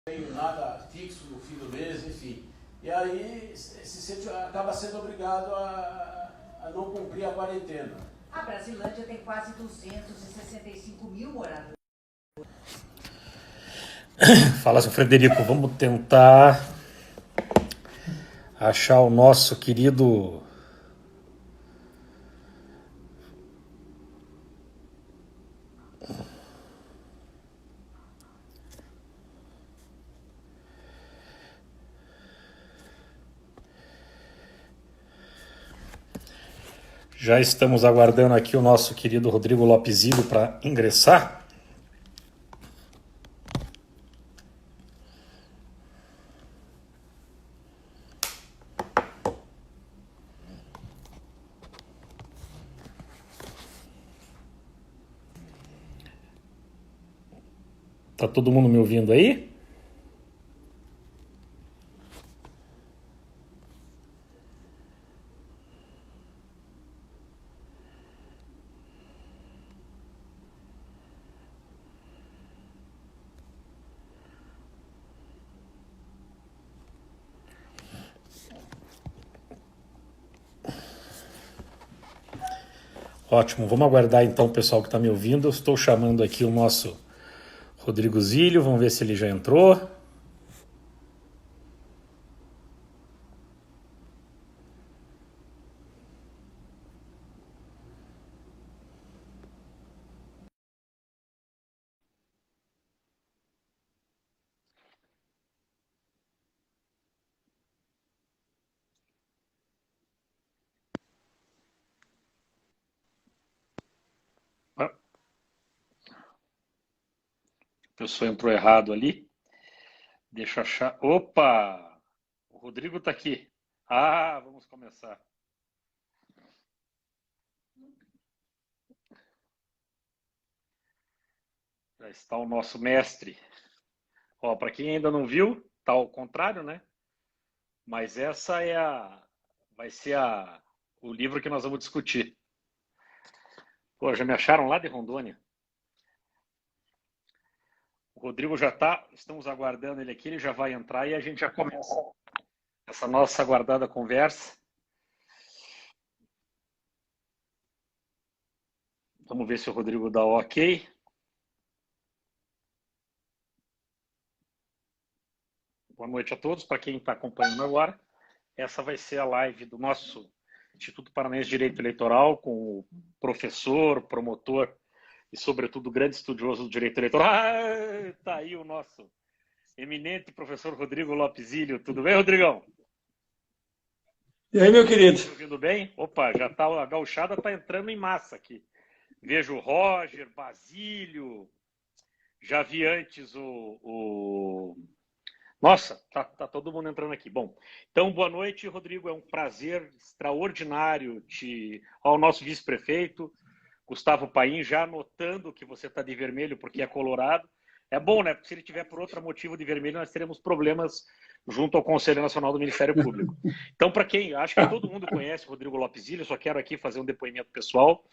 tenho nada fixo no fim do mês, enfim. E aí acaba sendo obrigado a não cumprir a quarentena. A Brasilândia tem quase 265 mil moradores. Fala, seu Frederico, vamos tentar achar o nosso querido Já estamos aguardando aqui o nosso querido Rodrigo Lopezillo para ingressar. Tá todo mundo me ouvindo aí? Ótimo, vamos aguardar então o pessoal que está me ouvindo. Eu estou chamando aqui o nosso Rodrigo Zilio, vamos ver se ele já entrou. A pessoa entrou errado ali. Deixa eu achar. Opa! O Rodrigo está aqui. Ah, vamos começar. Já está o nosso mestre. Ó, para quem ainda não viu, tá ao contrário, né? Mas essa vai ser o livro que nós vamos discutir. Pô, já me acharam lá de Rondônia. O Rodrigo já está, estamos aguardando ele aqui, ele já vai entrar e a gente já começa essa nossa aguardada conversa. Vamos ver se o Rodrigo dá o ok. Boa noite a todos, para quem está acompanhando agora. Essa vai ser a live do nosso Instituto Paranaense de Direito Eleitoral com o professor, promotor e, sobretudo, grande estudioso do direito eleitoral. Ah, tá aí o nosso eminente professor Rodrigo Lopezillo. Tudo bem, Rodrigão? E aí, meu querido? Tá ouvindo bem? Opa, já tá, a gauchada está entrando em massa aqui. Vejo o Roger, Basílio, já vi antes Nossa, tá todo mundo entrando aqui. Bom, então, boa noite, Rodrigo. É um prazer extraordinário ao nosso vice-prefeito, Gustavo Paim, já notando que você está de vermelho porque é colorado. É bom, né? Porque se ele tiver por outro motivo de vermelho, nós teremos problemas junto ao Conselho Nacional do Ministério Público. Então, para quem, acho que todo mundo conhece o Rodrigo Lopezillo, só quero aqui fazer um depoimento pessoal.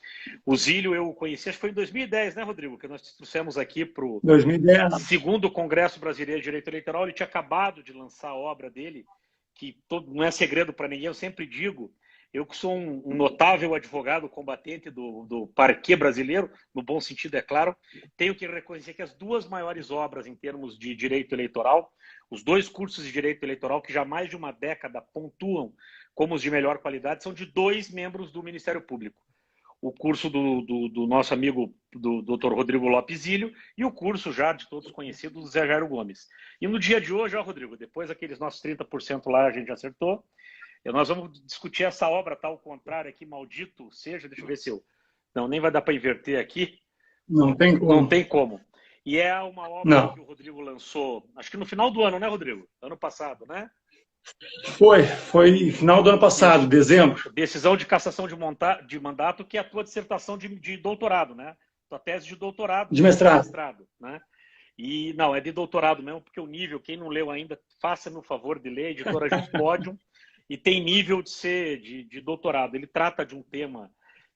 O Zílio eu conheci, acho que foi em 2010, né, Rodrigo? Que nós trouxemos aqui para o 2010. segundo Congresso Brasileiro de Direito Eleitoral. Ele tinha acabado de lançar a obra dele, que não é segredo para ninguém, eu sempre digo. Eu que sou um notável advogado combatente do parquê brasileiro, no bom sentido, é claro, tenho que reconhecer que as duas maiores obras em termos de direito eleitoral, os dois cursos de direito eleitoral que já há mais de uma década pontuam como os de melhor qualidade, são de dois membros do Ministério Público. O curso do nosso amigo, do Dr. Rodrigo Lopezillo, e o curso já de todos conhecidos do Zé Jairo Gomes. E no dia de hoje, ó, Rodrigo, depois daqueles nossos 30% lá a gente acertou, nós vamos discutir essa obra, tá ao contrário aqui, maldito seja, deixa eu ver se eu... Não, nem vai dar para inverter aqui. Não tem como. Não tem como. E é uma obra que o Rodrigo lançou, acho que no final do ano, né, Rodrigo? Ano passado, né? Foi final do ano passado, dezembro. Decisão de cassação de mandato, que é a tua dissertação de doutorado, né? Tua tese de doutorado. De mestrado. Né? E não, é de doutorado mesmo, porque o nível, quem não leu ainda, faça-me o favor de ler, editora Juspodium, e tem nível de ser de doutorado. Ele trata de um tema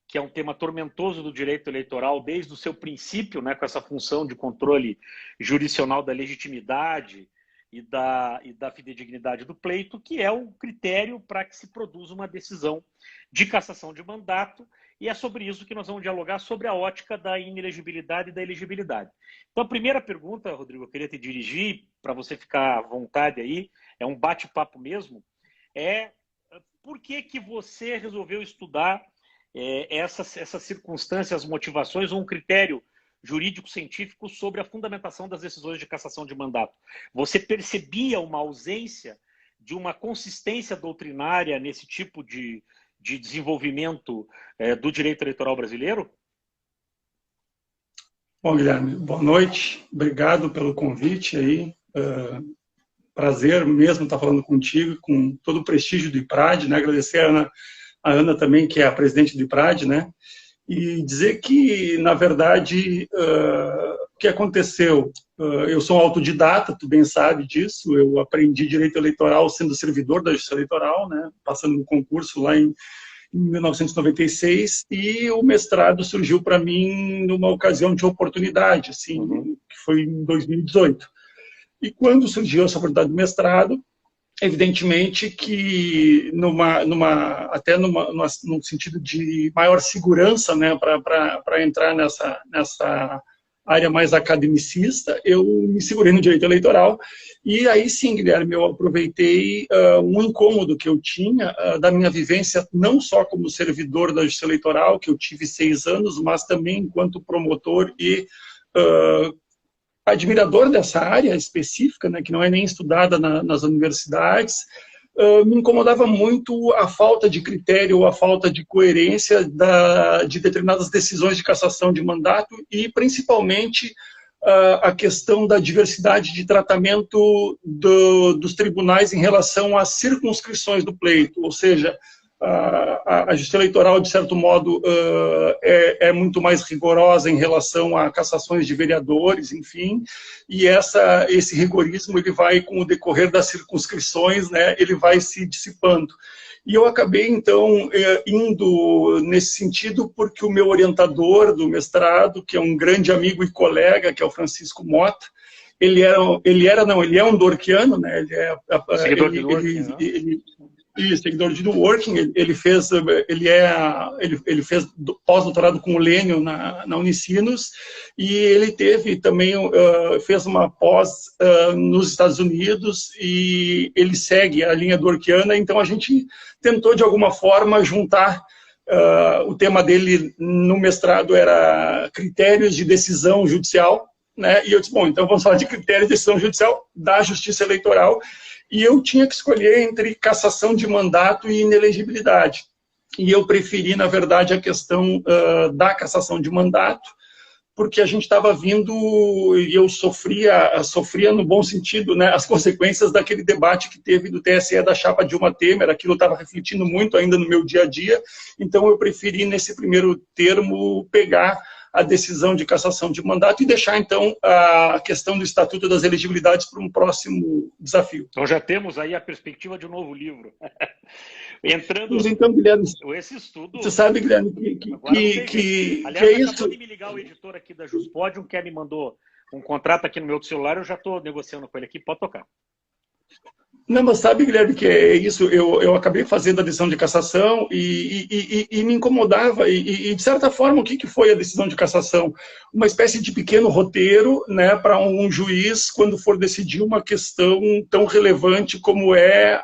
que é um tema tormentoso do direito eleitoral desde o seu princípio, né, com essa função de controle jurisdicional da legitimidade, e da fidedignidade do pleito, que é o critério para que se produza uma decisão de cassação de mandato, e é sobre isso que nós vamos dialogar, sobre a ótica da inelegibilidade e da elegibilidade. Então, a primeira pergunta, Rodrigo, eu queria te dirigir, para você ficar à vontade aí, é um bate-papo mesmo, é por que você resolveu estudar essas circunstâncias, as motivações, ou um critério jurídico-científico sobre a fundamentação das decisões de cassação de mandato? Você percebia uma ausência de uma consistência doutrinária nesse tipo de desenvolvimento do direito eleitoral brasileiro? Bom, Guilherme, boa noite. Obrigado pelo convite aí. Prazer mesmo estar falando contigo, com todo o prestígio do IPRAD, né? Agradecer a Ana também, que é a presidente do IPRAD, né? E dizer que, na verdade, o que aconteceu? Eu sou um autodidata, tu bem sabe disso. Eu aprendi direito eleitoral sendo servidor da Justiça Eleitoral, né? Passando no concurso lá em 1996, e o mestrado surgiu para mim numa ocasião de oportunidade, assim, que foi em 2018. E quando surgiu essa oportunidade do mestrado, evidentemente que até num sentido de maior segurança, né, para entrar nessa área mais academicista, eu me segurei no direito eleitoral. E aí sim, Guilherme, eu aproveitei um incômodo que eu tinha da minha vivência, não só como servidor da Justiça Eleitoral, que eu tive 6 anos, mas também enquanto promotor e admirador dessa área específica, né, que não é nem estudada nas universidades. Me incomodava muito a falta de critério, a falta de coerência de determinadas decisões de cassação de mandato e, principalmente, a questão da diversidade de tratamento dos tribunais em relação às circunscrições do pleito, ou seja, a Justiça Eleitoral, de certo modo, é muito mais rigorosa em relação a cassações de vereadores, enfim, e esse rigorismo ele vai, com o decorrer das circunscrições, né, ele vai se dissipando. E eu acabei, então, indo nesse sentido porque o meu orientador do mestrado, que é um grande amigo e colega, que é o Francisco Mota, ele é um dorquiano, né, Seguidor de Dworkin, seguidor de Dworkin. Ele fez pós-doutorado com o Lênio na Unicinos, e ele fez uma pós nos Estados Unidos, e ele segue a linha dworkiana. Então a gente tentou de alguma forma juntar. O tema dele no mestrado era critérios de decisão judicial, né? E eu disse, bom, então vamos falar de critérios de decisão judicial da Justiça Eleitoral. E eu tinha que escolher entre cassação de mandato e inelegibilidade. E eu preferi, na verdade, a questão da cassação de mandato, porque a gente estava vindo, e eu sofria no bom sentido, né, as consequências daquele debate que teve do TSE da chapa Dilma Temer. Aquilo estava refletindo muito ainda no meu dia a dia. Então eu preferi, nesse primeiro termo, pegar a decisão de cassação de mandato e deixar, então, a questão do Estatuto das Elegibilidades para um próximo desafio. Então já temos aí a perspectiva de um novo livro. Entrando... Mas então, Guilherme, esse estudo... Você sabe, Guilherme, Aliás, que é isso. Acabou de me ligar o editor aqui da Juspodium, que me mandou um contrato aqui no meu celular, eu já estou negociando com ele aqui, pode tocar. Não, mas sabe, Guilherme, que é isso, eu acabei fazendo a decisão de cassação e me incomodava, e de certa forma, o que foi a decisão de cassação? Uma espécie de pequeno roteiro, né, para um juiz, quando for decidir uma questão tão relevante como é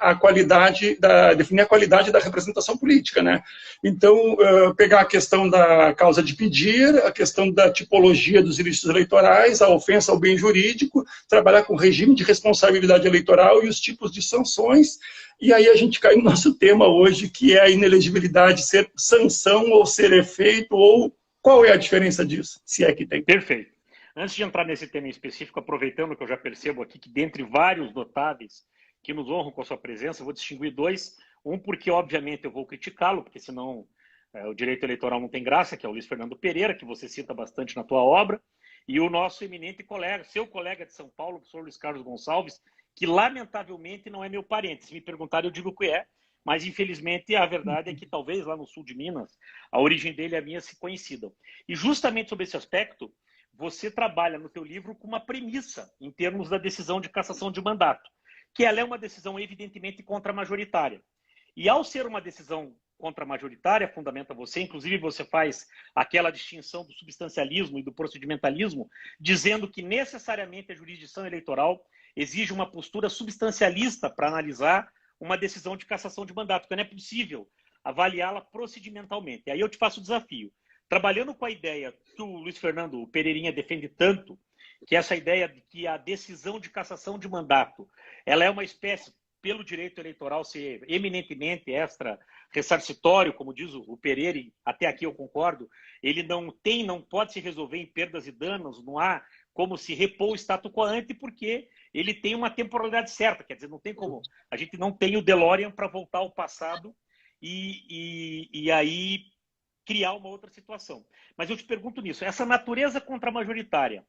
definir a qualidade da representação política, né? Então, pegar a questão da causa de pedir, a questão da tipologia dos ilícitos eleitorais, a ofensa ao bem jurídico, trabalhar com o regime de responsabilidade eleitoral e os tipos de sanções, e aí a gente cai no nosso tema hoje, que é a inelegibilidade ser sanção ou ser efeito, ou qual é a diferença disso, se é que tem. Perfeito. Antes de entrar nesse tema em específico, aproveitando que eu já percebo aqui que dentre vários notáveis que nos honram com a sua presença, eu vou distinguir 2, um porque obviamente eu vou criticá-lo, porque senão o direito eleitoral não tem graça, que é o Luiz Fernando Pereira, que você cita bastante na tua obra, e o nosso eminente colega, seu colega de São Paulo, o professor Luiz Carlos Gonçalves, que lamentavelmente não é meu parente. Se me perguntarem, eu digo que é, mas infelizmente a verdade é que talvez lá no sul de Minas, a origem dele e a minha se coincidam. E justamente sobre esse aspecto, você trabalha no teu livro com uma premissa em termos da decisão de cassação de mandato, que ela é uma decisão evidentemente contramajoritária. E ao ser uma decisão contramajoritária, fundamenta você, inclusive você faz aquela distinção do substancialismo e do procedimentalismo, dizendo que necessariamente a jurisdição eleitoral exige uma postura substancialista para analisar uma decisão de cassação de mandato, porque não é possível avaliá-la procedimentalmente. E aí eu te faço o desafio. Trabalhando com a ideia que o Luiz Fernando Pereirinha defende tanto, que é essa ideia de que a decisão de cassação de mandato ela é uma espécie, pelo direito eleitoral ser eminentemente extra-ressarcitório, como diz o Pereira, e até aqui eu concordo, ele não pode se resolver em perdas e danos, não há como se repor o status quo ante, porque ele tem uma temporalidade certa, quer dizer, não tem como, a gente não tem o DeLorean para voltar ao passado e aí criar uma outra situação. Mas eu te pergunto nisso, essa natureza contramajoritária,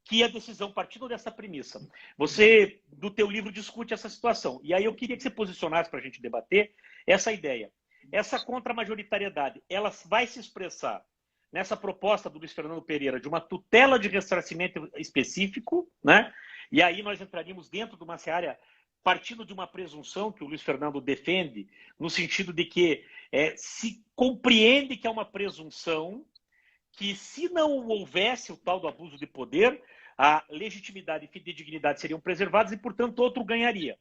que a decisão, partindo dessa premissa, você, do teu livro, discute essa situação. E aí eu queria que você posicionasse para a gente debater essa ideia. Essa contramajoritariedade, ela vai se expressar nessa proposta do Luiz Fernando Pereira de uma tutela de ressarcimento específico, né? E aí nós entraríamos dentro de uma seara partindo de uma presunção que o Luiz Fernando defende, no sentido de que se compreende que é uma presunção que, se não houvesse o tal do abuso de poder, a legitimidade e fidedignidade seriam preservadas e, portanto, outro ganharia.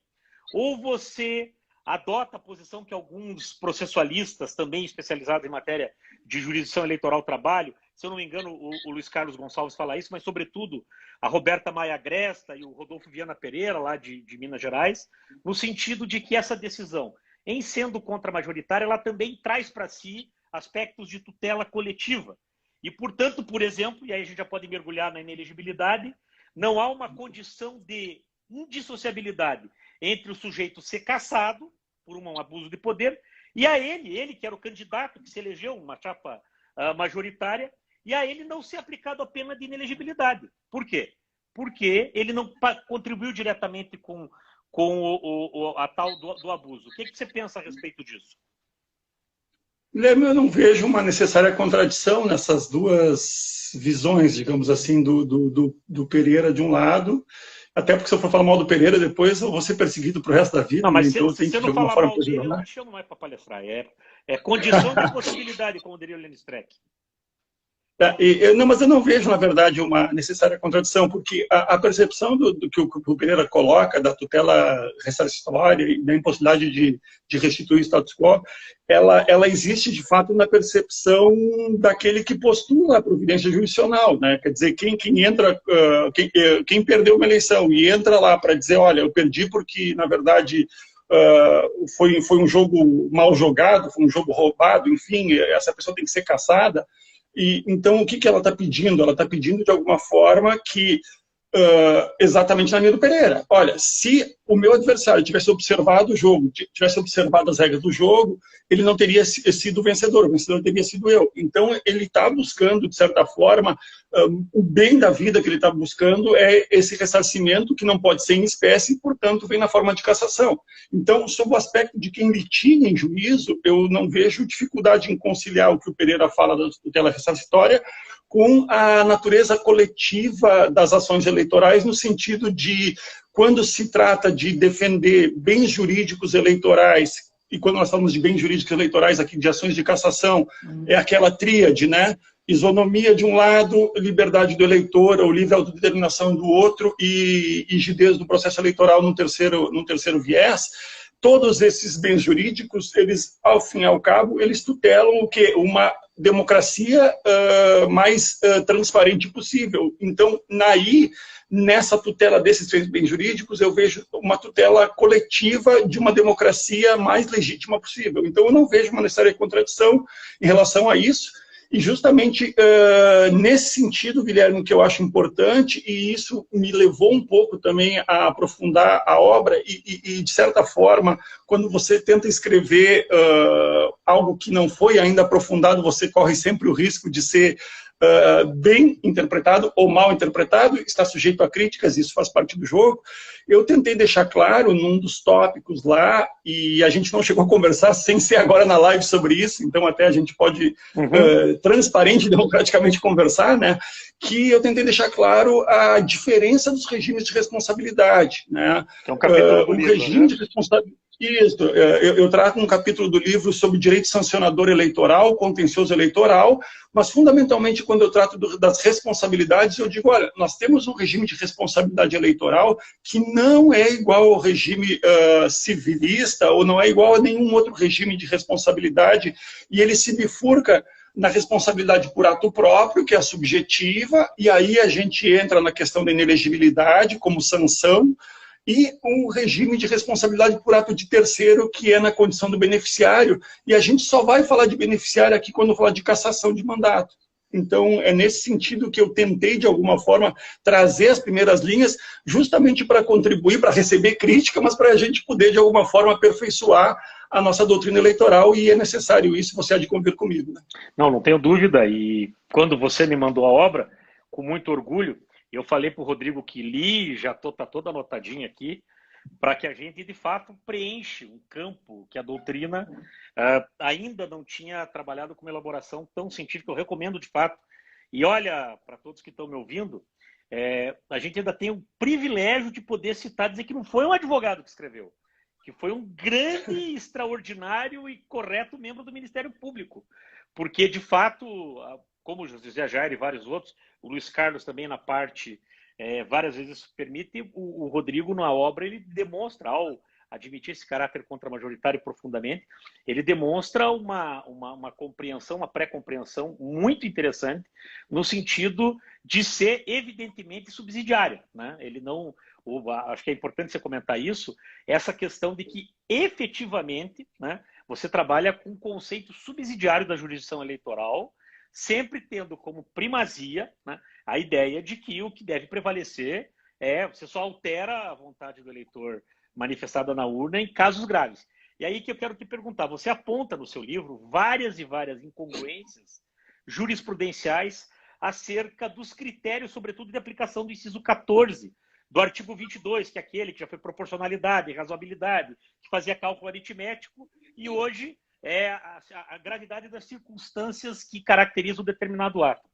Ou você adota a posição que alguns processualistas, também especializados em matéria de jurisdição eleitoral trabalho, se eu não me engano, o Luiz Carlos Gonçalves fala isso, mas, sobretudo, a Roberta Maia Gresta e o Rodolfo Viana Pereira, lá de Minas Gerais, no sentido de que essa decisão, em sendo contramajoritária, ela também traz para si aspectos de tutela coletiva. E, portanto, por exemplo, e aí a gente já pode mergulhar na inelegibilidade, não há uma condição de indissociabilidade entre o sujeito ser cassado por um abuso de poder e a ele que era o candidato que se elegeu uma chapa majoritária, e a ele não ser aplicado a pena de inelegibilidade. Por quê? Porque ele não contribuiu diretamente com a tal do abuso. O que você pensa a respeito disso? Guilherme, eu não vejo uma necessária contradição nessas duas visões, digamos assim, do Pereira de um lado, até porque se eu for falar mal do Pereira depois eu vou ser perseguido para o resto da vida. Não, mas então se eu não falar mal dele, eu não te chamo mais para palestrar. É condição de possibilidade, como diria o Lenny Streck. Não, mas eu não vejo, na verdade, uma necessária contradição, porque a percepção do que o Pereira coloca da tutela ressarcitória e da impossibilidade de restituir o status quo, ela existe, de fato, na percepção daquele que postula a providência jurisdicional, né? Quer dizer, quem perdeu uma eleição e entra lá para dizer, olha, eu perdi porque, na verdade, foi um jogo mal jogado, foi um jogo roubado, enfim, essa pessoa tem que ser cassada. E, então, o que ela está pedindo? Ela está pedindo, de alguma forma, que, exatamente na linha do Pereira, olha, se o meu adversário tivesse observado o jogo, tivesse observado as regras do jogo, ele não teria sido o vencedor teria sido eu. Então, ele está buscando, de certa forma, o bem da vida que ele está buscando é esse ressarcimento que não pode ser em espécie e, portanto, vem na forma de cassação. Então, sob o aspecto de quem litiga em juízo, eu não vejo dificuldade em conciliar o que o Pereira fala da tutela ressarcitória com a natureza coletiva das ações eleitorais, no sentido de, quando se trata de defender bens jurídicos eleitorais, e quando nós falamos de bens jurídicos eleitorais aqui, de ações de cassação, é aquela tríade, né? Isonomia de um lado, liberdade do eleitor, ou livre autodeterminação do outro, e rigidez do processo eleitoral num terceiro viés. Todos esses bens jurídicos, eles, ao fim e ao cabo, eles tutelam o quê? Uma democracia mais transparente possível. Então, nessa tutela desses três bens jurídicos, eu vejo uma tutela coletiva de uma democracia mais legítima possível. Então, eu não vejo uma necessária contradição em relação a isso. E justamente nesse sentido, Guilherme, que eu acho importante, e isso me levou um pouco também a aprofundar a obra, e de certa forma, quando você tenta escrever algo que não foi ainda aprofundado, você corre sempre o risco de ser bem interpretado ou mal interpretado, está sujeito a críticas, isso faz parte do jogo. Eu tentei deixar claro num dos tópicos lá, e a gente não chegou a conversar sem ser agora na live sobre isso, então até a gente pode transparente e democraticamente conversar, né? Que eu tentei deixar claro a diferença dos regimes de responsabilidade, né? É um capítulo do livro, regime, né, de responsabilidade. Isso, eu trato um capítulo do livro sobre direito sancionador eleitoral, contencioso eleitoral, mas fundamentalmente quando eu trato das responsabilidades, eu digo, olha, nós temos um regime de responsabilidade eleitoral que não é igual ao regime civilista, ou não é igual a nenhum outro regime de responsabilidade, e ele se bifurca na responsabilidade por ato próprio, que é a subjetiva, e aí a gente entra na questão da inelegibilidade como sanção, e um regime de responsabilidade por ato de terceiro, que é na condição do beneficiário, e a gente só vai falar de beneficiário aqui quando falar de cassação de mandato. Então, é nesse sentido que eu tentei, de alguma forma, trazer as primeiras linhas, justamente para contribuir, para receber crítica, mas para a gente poder, de alguma forma, aperfeiçoar a nossa doutrina eleitoral, e é necessário isso, você há de convir comigo, né? Não tenho dúvida, e quando você me mandou a obra, com muito orgulho, eu falei para o Rodrigo que li, já está toda anotadinha aqui, para que a gente, de fato, preenche um campo que a doutrina ainda não tinha trabalhado com uma elaboração tão científica. Eu recomendo, de fato. E olha, para todos que estão me ouvindo, a gente ainda tem o privilégio de poder citar, dizer que não foi um advogado que escreveu, que foi um grande, extraordinário e correto membro do Ministério Público. Porque, de fato, como o José Jair e vários outros, o Luiz Carlos também na parte, várias vezes permite, o Rodrigo na obra ele demonstra, ao admitir esse caráter contramajoritário profundamente, ele demonstra uma compreensão, uma pré-compreensão muito interessante, no sentido de ser evidentemente subsidiária, né? Ele não, acho que é importante você comentar isso, essa questão de que efetivamente, né, você trabalha com o conceito subsidiário da jurisdição eleitoral, sempre tendo como primazia, né, a ideia de que o que deve prevalecer você só altera a vontade do eleitor manifestada na urna em casos graves. E aí que eu quero te perguntar, você aponta no seu livro várias e várias incongruências jurisprudenciais acerca dos critérios, sobretudo, de aplicação do inciso 14 do artigo 22, que é aquele que já foi proporcionalidade, razoabilidade, que fazia cálculo aritmético, e hoje é a gravidade das circunstâncias que caracterizam um determinado ato.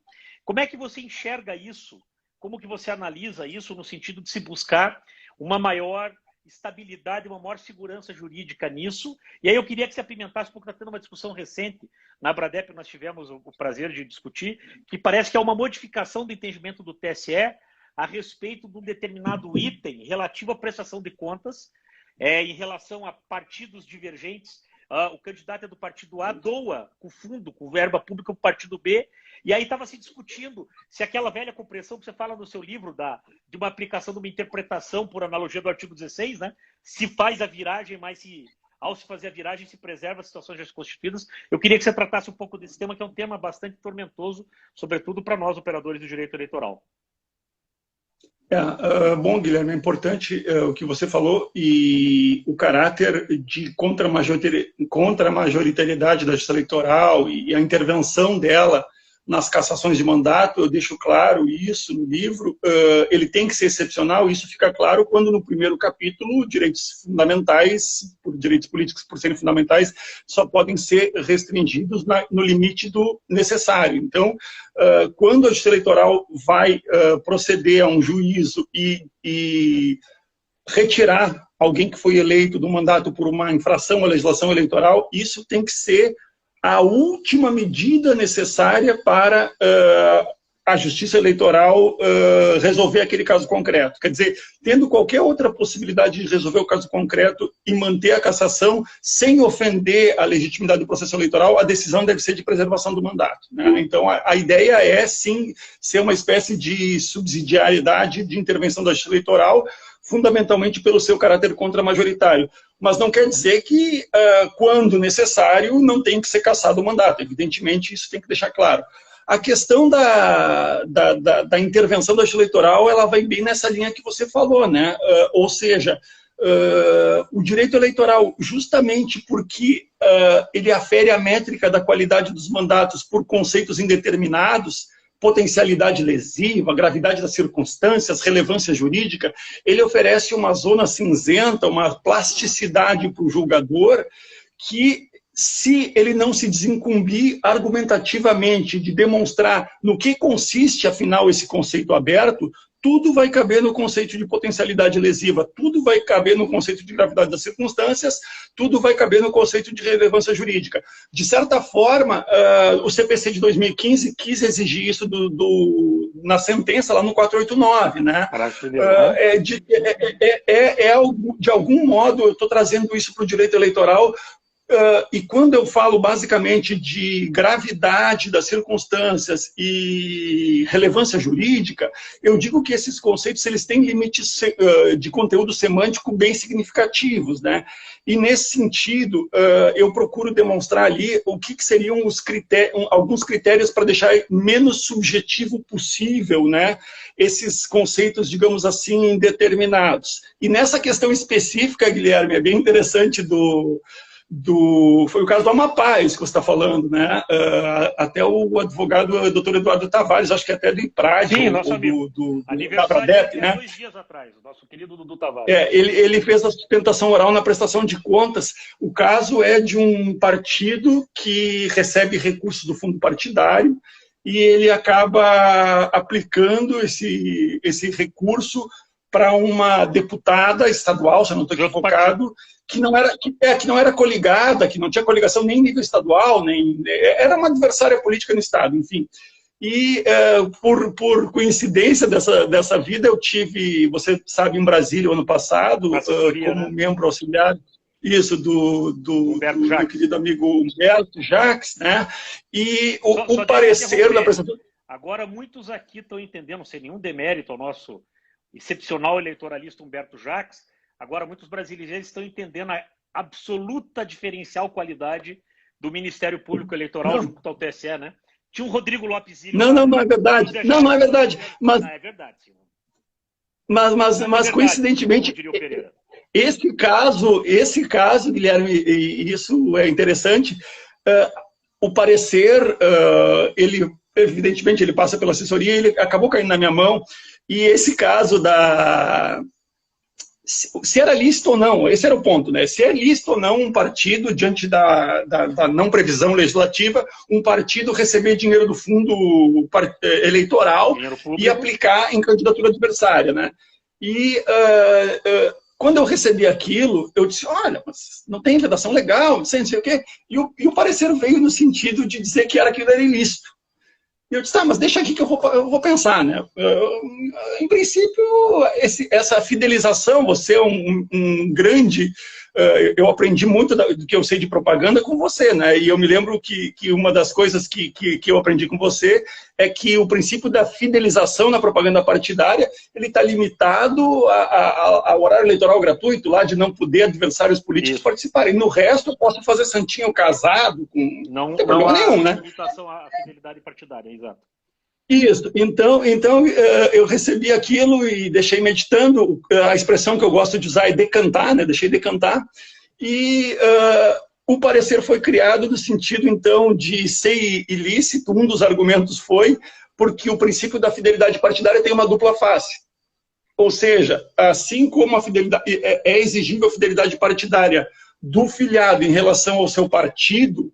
Como é que você enxerga isso? Como que você analisa isso no sentido de se buscar uma maior estabilidade, uma maior segurança jurídica nisso? E aí eu queria que você apimentasse um pouco, está tendo uma discussão recente, na Abradep nós tivemos o prazer de discutir, que parece que é uma modificação do entendimento do TSE a respeito de um determinado item relativo à prestação de contas, em relação a partidos divergentes. O candidato é do partido A, doa com fundo, com verba pública para o partido B, e aí estava se discutindo se aquela velha compreensão que você fala no seu livro de uma aplicação de uma interpretação por analogia do artigo 16, né, se faz a viragem, mas ao se fazer a viragem se preserva as situações já constituídas. Eu queria que você tratasse um pouco desse tema, que é um tema bastante tormentoso, sobretudo para nós, operadores do direito eleitoral. Bom, Guilherme, é importante o que você falou, e o caráter de contramajoritariedade da justiça eleitoral e a intervenção dela nas cassações de mandato, eu deixo claro isso no livro. Ele tem que ser excepcional, isso fica claro quando no primeiro capítulo direitos fundamentais, direitos políticos por serem fundamentais, só podem ser restringidos no limite do necessário. Então, quando a justiça eleitoral vai proceder a um juízo e retirar alguém que foi eleito do mandato por uma infração à legislação eleitoral, isso tem que ser a última medida necessária para a justiça eleitoral resolver aquele caso concreto. Quer dizer, tendo qualquer outra possibilidade de resolver o caso concreto e manter a cassação sem ofender a legitimidade do processo eleitoral, a decisão deve ser de preservação do mandato, né? Então, a ideia é, sim, ser uma espécie de subsidiariedade de intervenção da justiça eleitoral, fundamentalmente pelo seu caráter contramajoritário. Mas não quer dizer que, quando necessário, não tem que ser cassado o mandato. Evidentemente, isso tem que deixar claro. A questão da intervenção da justiça eleitoral, ela vai bem nessa linha que você falou, né? Ou seja, o direito eleitoral, justamente porque ele afere a métrica da qualidade dos mandatos por conceitos indeterminados, potencialidade lesiva, gravidade das circunstâncias, relevância jurídica, ele oferece uma zona cinzenta, uma plasticidade para o julgador que, se ele não se desincumbir argumentativamente de demonstrar no que consiste, afinal, esse conceito aberto, tudo vai caber no conceito de potencialidade lesiva, tudo vai caber no conceito de gravidade das circunstâncias, tudo vai caber no conceito de relevância jurídica. De certa forma, o CPC de 2015 quis exigir isso na sentença, lá no 489, né? De algum modo, eu estou trazendo isso para o direito eleitoral. E quando eu falo basicamente de gravidade das circunstâncias e relevância jurídica, eu digo que esses conceitos eles têm limites de conteúdo semântico bem significativos, né? E nesse sentido, eu procuro demonstrar ali o que seriam alguns critérios para deixar menos subjetivo possível, né? Esses conceitos, digamos assim, determinados. E nessa questão específica, Guilherme, é bem interessante foi o caso do Amapá, isso que você está falando, né? Até o advogado Dr. Eduardo Tavares, acho que até do IPRAD, sim, nosso amigo. do Aniversário né? 2 dias atrás, o nosso querido Dudu Tavares. Ele fez a sustentação oral na prestação de contas. O caso é de um partido que recebe recursos do fundo partidário e ele acaba aplicando esse recurso para uma deputada estadual, se eu não estou equivocado, que não era coligada, que não tinha coligação nem em nível estadual, era uma adversária política no Estado, enfim. E, por coincidência dessa vida, eu tive, você sabe, em Brasília, ano passado, como membro auxiliar, do querido amigo Humberto Jacques, né? E o parecer da apresentação... Agora, muitos aqui estão entendendo, sem nenhum demérito ao nosso excepcional eleitoralista Humberto Jacques, agora muitos brasileiros estão entendendo a absoluta diferencial qualidade do Ministério Público Eleitoral junto ao TSE, né? Tinha um Rodrigo Lopes Ilha. Não é verdade. Não é verdade. Mas, é verdade, sim. Mas coincidentemente, esse caso, Guilherme, e isso é interessante, o parecer, evidentemente, ele passa pela assessoria, ele acabou caindo na minha mão, e esse caso se era lícito ou não, esse era o ponto, né? Se é lícito ou não um partido, diante da não previsão legislativa, um partido receber dinheiro do fundo eleitoral e aplicar em candidatura adversária, né? E quando eu recebi aquilo, eu disse, olha, mas não tem vedação legal, não sei o quê. E o parecer veio no sentido de dizer que aquilo era ilícito. E eu disse, tá, mas deixa aqui que eu vou pensar, né? Em princípio, essa fidelização, você é um grande... eu aprendi muito do que eu sei de propaganda com você, né? E eu me lembro que uma das coisas que eu aprendi com você é que o princípio da fidelização na propaganda partidária, ele está limitado ao horário eleitoral gratuito, lá de não poder adversários políticos participarem. No resto, eu posso fazer santinho casado, não tem problema nenhum, né? Limitação à fidelidade partidária, exato. Isso, então eu recebi aquilo e deixei meditando, a expressão que eu gosto de usar é decantar, né? Deixei decantar, e o parecer foi criado no sentido, então, de ser ilícito. Um dos argumentos foi porque o princípio da fidelidade partidária tem uma dupla face. Ou seja, assim como é exigível a fidelidade partidária do filiado em relação ao seu partido,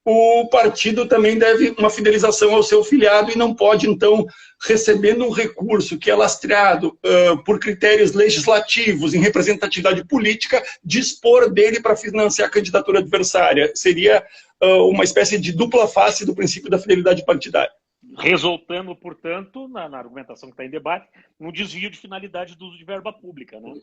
o partido também deve uma fidelização ao seu filiado e não pode, então, recebendo um recurso que é lastreado por critérios legislativos em representatividade política, dispor dele para financiar a candidatura adversária. Seria uma espécie de dupla face do princípio da fidelidade partidária. Resultando, portanto, na argumentação que está em debate, um desvio de finalidade do uso de verba pública, né?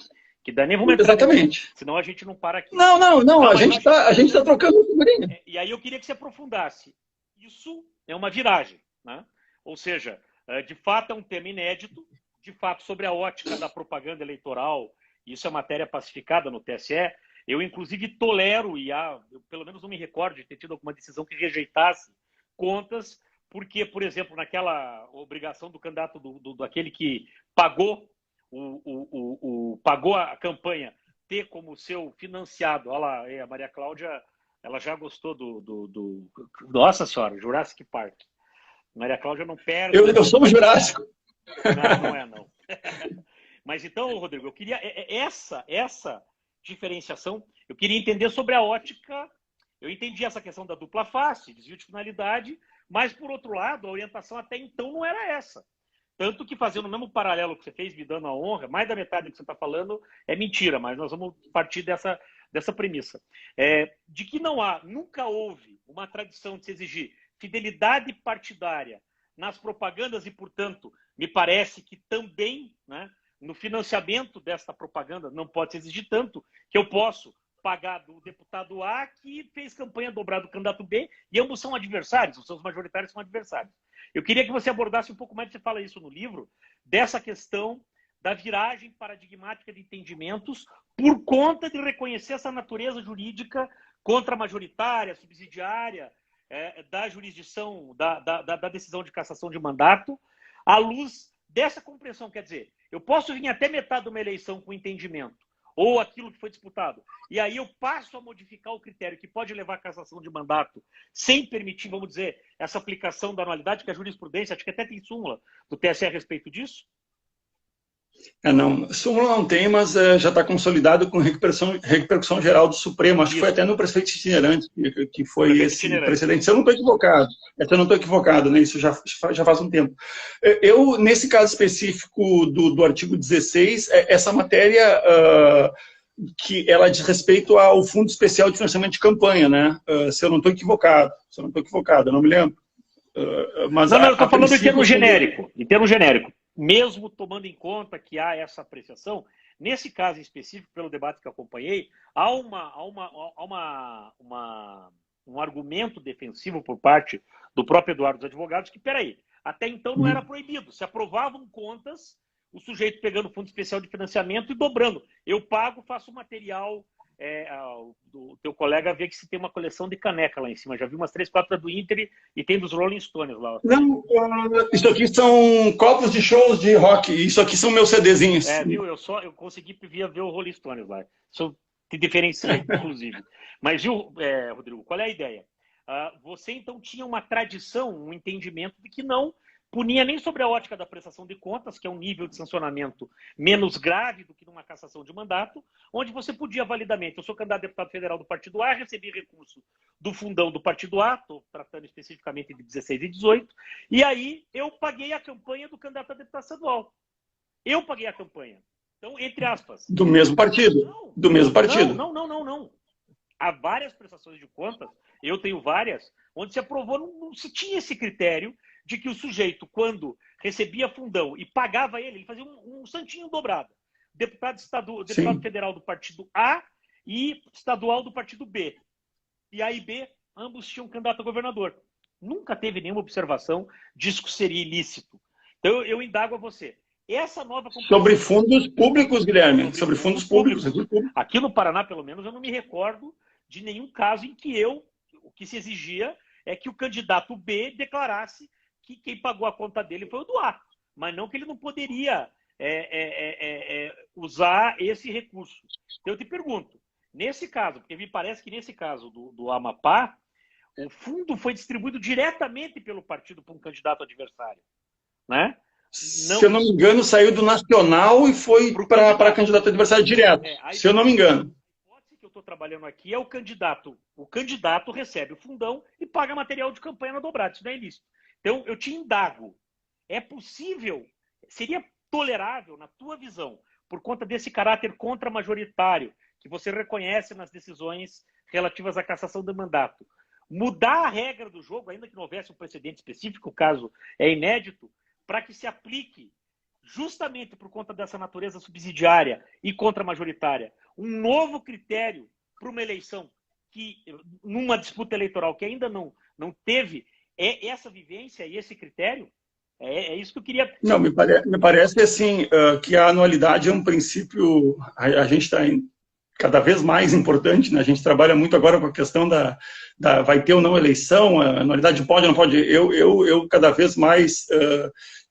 Que daí nem vamos entrar. Exatamente. Nisso, senão a gente não para aqui. Não, a gente está trocando figurinha. E aí eu queria que você aprofundasse. Isso é uma viragem, né? Ou seja, de fato é um tema inédito, de fato sobre a ótica da propaganda eleitoral, isso é matéria pacificada no TSE. Eu, inclusive, tolero, eu pelo menos não me recordo de ter tido alguma decisão que rejeitasse contas, porque, por exemplo, naquela obrigação do candidato, daquele que pagou pagou a campanha, ter como seu financiado, olha lá, a Maria Cláudia, ela já gostou Nossa Senhora, Jurassic Park. Maria Cláudia não perde. Eu sou o Jurássico. Não é, não. Mas então, Rodrigo, eu queria essa diferenciação, eu queria entender sobre a ótica. Eu entendi essa questão da dupla face, desvio de finalidade, mas, por outro lado, a orientação até então não era essa. Tanto que, fazendo o mesmo paralelo que você fez, me dando a honra, mais da metade do que você está falando é mentira, mas nós vamos partir dessa premissa. De que nunca houve uma tradição de se exigir fidelidade partidária nas propagandas e, portanto, me parece que também, né, no financiamento dessa propaganda não pode se exigir tanto que eu posso pagar do deputado A que fez campanha dobrada do candidato B e ambos são adversários, os seus majoritários são adversários. Eu queria que você abordasse um pouco mais, você fala isso no livro, dessa questão da viragem paradigmática de entendimentos por conta de reconhecer essa natureza jurídica contra-majoritária, subsidiária, da jurisdição, da decisão de cassação de mandato, à luz dessa compreensão. Quer dizer, eu posso vir até metade de uma eleição com entendimento, ou aquilo que foi disputado, e aí eu passo a modificar o critério que pode levar à cassação de mandato, sem permitir, vamos dizer, essa aplicação da anualidade, que a jurisprudência, acho que até tem súmula do TSE a respeito disso? Não, súmula não tem, mas já está consolidado com repercussão geral do Supremo. Acho que foi até no prefeito itinerante que foi esse precedente. Se eu não estou equivocado, né? Isso já faz um tempo. Eu, nesse caso específico do artigo 16, essa matéria que ela diz respeito ao Fundo Especial de Financiamento de Campanha, né? Se eu não estou equivocado, eu não me lembro. Mas eu estou falando em termos genérico. Mesmo tomando em conta que há essa apreciação, nesse caso em específico, pelo debate que eu acompanhei, há um argumento defensivo por parte do próprio Eduardo dos Advogados que, peraí, até então não era proibido. Se aprovavam contas, o sujeito pegando o Fundo Especial de Financiamento e dobrando. Eu pago, faço material. O teu colega vê que se tem uma coleção de caneca lá em cima. Já vi umas 3, 4 do Inter e tem dos Rolling Stones lá. Não, isso aqui são copos de shows de rock. Isso aqui são meus CDzinhos. Viu? Eu consegui ver o Rolling Stones lá. Isso te diferencia, inclusive. Mas, viu, Rodrigo, qual é a ideia? Você, então, tinha uma tradição, um entendimento de que não punia nem sobre a ótica da prestação de contas, que é um nível de sancionamento menos grave do que numa cassação de mandato, onde você podia validamente, eu sou candidato a deputado federal do Partido A, recebi recurso do fundão do Partido A, estou tratando especificamente de 16 e 18, e aí eu paguei a campanha do candidato a deputado estadual. Eu paguei a campanha. Então, entre aspas... Do mesmo partido? Não. Há várias prestações de contas, eu tenho várias, onde se aprovou, não se tinha esse critério de que o sujeito, quando recebia fundão e pagava ele fazia um santinho dobrado. Deputado federal do Partido A e estadual do Partido B. E A e B, ambos tinham candidato a governador. Nunca teve nenhuma observação disso que seria ilícito. Então, eu indago a você. Essa nova... Sobre fundos públicos, Guilherme. Sobre fundos públicos. Aqui no Paraná, pelo menos, eu não me recordo de nenhum caso em que o que se exigia é que o candidato B declarasse que quem pagou a conta dele foi o do A, mas não que ele não poderia usar esse recurso. Então, eu te pergunto, nesse caso, porque me parece que nesse caso do Amapá, o fundo foi distribuído diretamente pelo partido para um candidato adversário, né? Se eu não me engano, saiu do Nacional e foi para candidato adversário direto, se eu não me engano. A hipótese que eu estou trabalhando aqui é o candidato recebe o fundão e paga material de campanha na dobrada, isso não é ilícito. Então, eu te indago, é possível, seria tolerável, na tua visão, por conta desse caráter contra-majoritário que você reconhece nas decisões relativas à cassação do mandato, mudar a regra do jogo, ainda que não houvesse um precedente específico, o caso é inédito, para que se aplique, justamente por conta dessa natureza subsidiária e contra-majoritária, um novo critério para uma eleição que, numa disputa eleitoral que ainda não teve essa vivência e esse critério? É isso que eu queria... Não, me parece assim, que a anualidade é um princípio, a gente está cada vez mais importante, né? A gente trabalha muito agora com a questão da vai ter ou não eleição, a anualidade pode ou não pode. Eu cada vez mais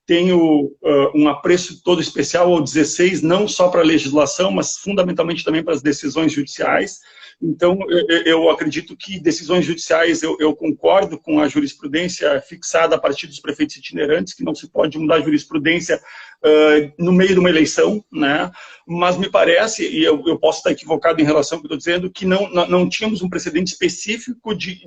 tenho um apreço todo especial ao 16, não só para a legislação, mas fundamentalmente também para as decisões judiciais. Então, eu acredito que decisões judiciais, eu concordo com a jurisprudência fixada a partir dos prefeitos itinerantes, que não se pode mudar a jurisprudência no meio de uma eleição, né? Mas me parece, e eu posso estar equivocado em relação ao que estou dizendo, que não tínhamos um precedente específico de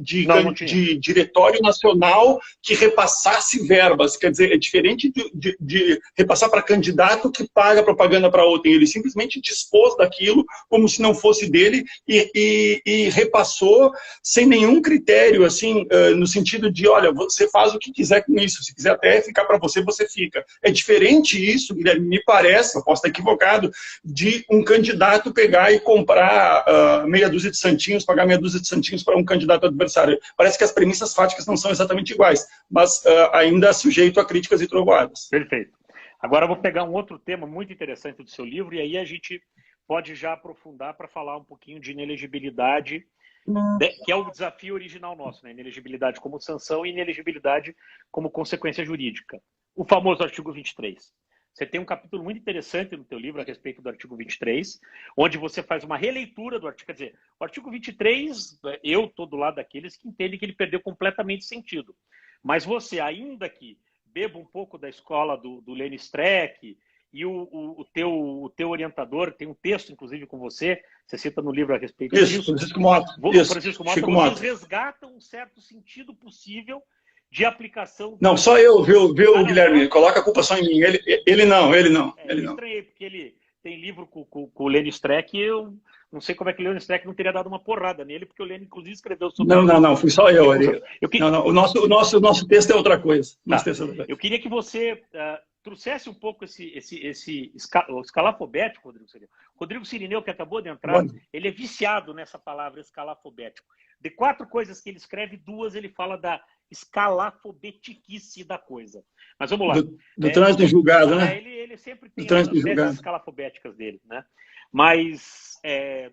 diretório nacional que repassasse verbas. Quer dizer, é diferente de repassar para candidato que paga propaganda para outro. Ele simplesmente dispôs daquilo como se não fosse dele e repassou sem nenhum critério, assim, no sentido de, olha, você faz o que quiser com isso, se quiser até ficar para você, você fica. É diferente isso, Guilherme, me parece, eu posso estar equivocado, de um candidato pegar e comprar meia dúzia de santinhos, pagar meia dúzia de santinhos para um candidato adversário. Parece que as premissas fáticas não são exatamente iguais, mas ainda sujeito a críticas e trovoadas. Perfeito. Agora eu vou pegar um outro tema muito interessante do seu livro, e aí a gente pode já aprofundar para falar um pouquinho de inelegibilidade, que é o desafio original nosso, né? Inelegibilidade como sanção e inelegibilidade como consequência jurídica. O famoso artigo 23. Você tem um capítulo muito interessante no teu livro a respeito do artigo 23, onde você faz uma releitura do artigo. Quer dizer, o artigo 23, eu estou do lado daqueles que entendem que ele perdeu completamente sentido. Mas você, ainda que beba um pouco da escola do Lênin Streck, e o teu orientador tem um texto, inclusive, com você cita no livro a respeito disso. Francisco Mota. Francisco Mota, vocês resgatam um certo sentido possível de aplicação... Não, só eu, viu, Guilherme? Coloca a culpa só em mim. Ele não. Eu estranhei, porque ele tem livro com o Lênin Streck, e eu não sei como é que o Lênin Streck não teria dado uma porrada nele, porque o Lênin, inclusive, escreveu sobre... Não, fui só eu. Não, o nosso texto é outra coisa. Eu queria que você trouxesse um pouco esse escalafobético, Rodrigo Cirineu. Rodrigo Cirineu, que acabou de entrar, ele é viciado nessa palavra escalafobético. De 4 coisas que ele escreve, 2 ele fala da escalafobetiquice da coisa. Mas vamos lá. Do trânsito julgado, né? Ele sempre tem as teses escalafobéticas dele, né? Mas,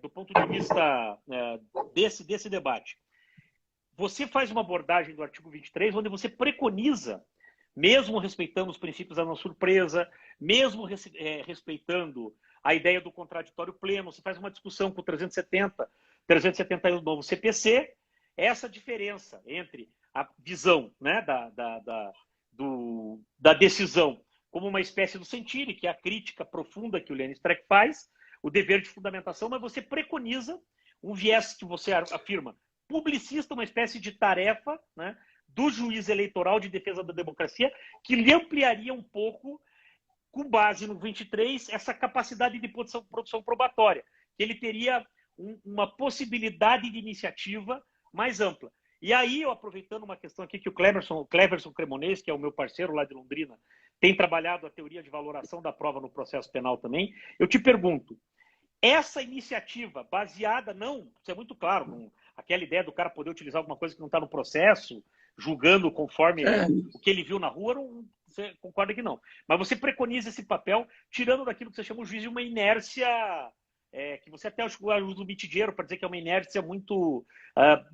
do ponto de vista desse debate, você faz uma abordagem do artigo 23, onde você preconiza, mesmo respeitando os princípios da não surpresa, mesmo respeitando a ideia do contraditório pleno, você faz uma discussão com o 371 do novo CPC, essa diferença entre a visão, né, da decisão como uma espécie do sentire, que é a crítica profunda que o Lênin Streck faz, o dever de fundamentação, mas você preconiza um viés que você afirma publicista, uma espécie de tarefa, né, do juiz eleitoral de defesa da democracia, que lhe ampliaria um pouco, com base no 23, essa capacidade de produção probatória, que ele teria uma possibilidade de iniciativa mais ampla. E aí, eu aproveitando uma questão aqui que o Cleverson Cremonês, que é o meu parceiro lá de Londrina, tem trabalhado a teoria de valoração da prova no processo penal também, eu te pergunto, essa iniciativa baseada, não, isso é muito claro, aquela ideia do cara poder utilizar alguma coisa que não está no processo, julgando conforme o que ele viu na rua, você concorda que não. Mas você preconiza esse papel, tirando daquilo que você chama o juiz de uma inércia, que você até usa o mitidieiro para dizer que é uma inércia muito...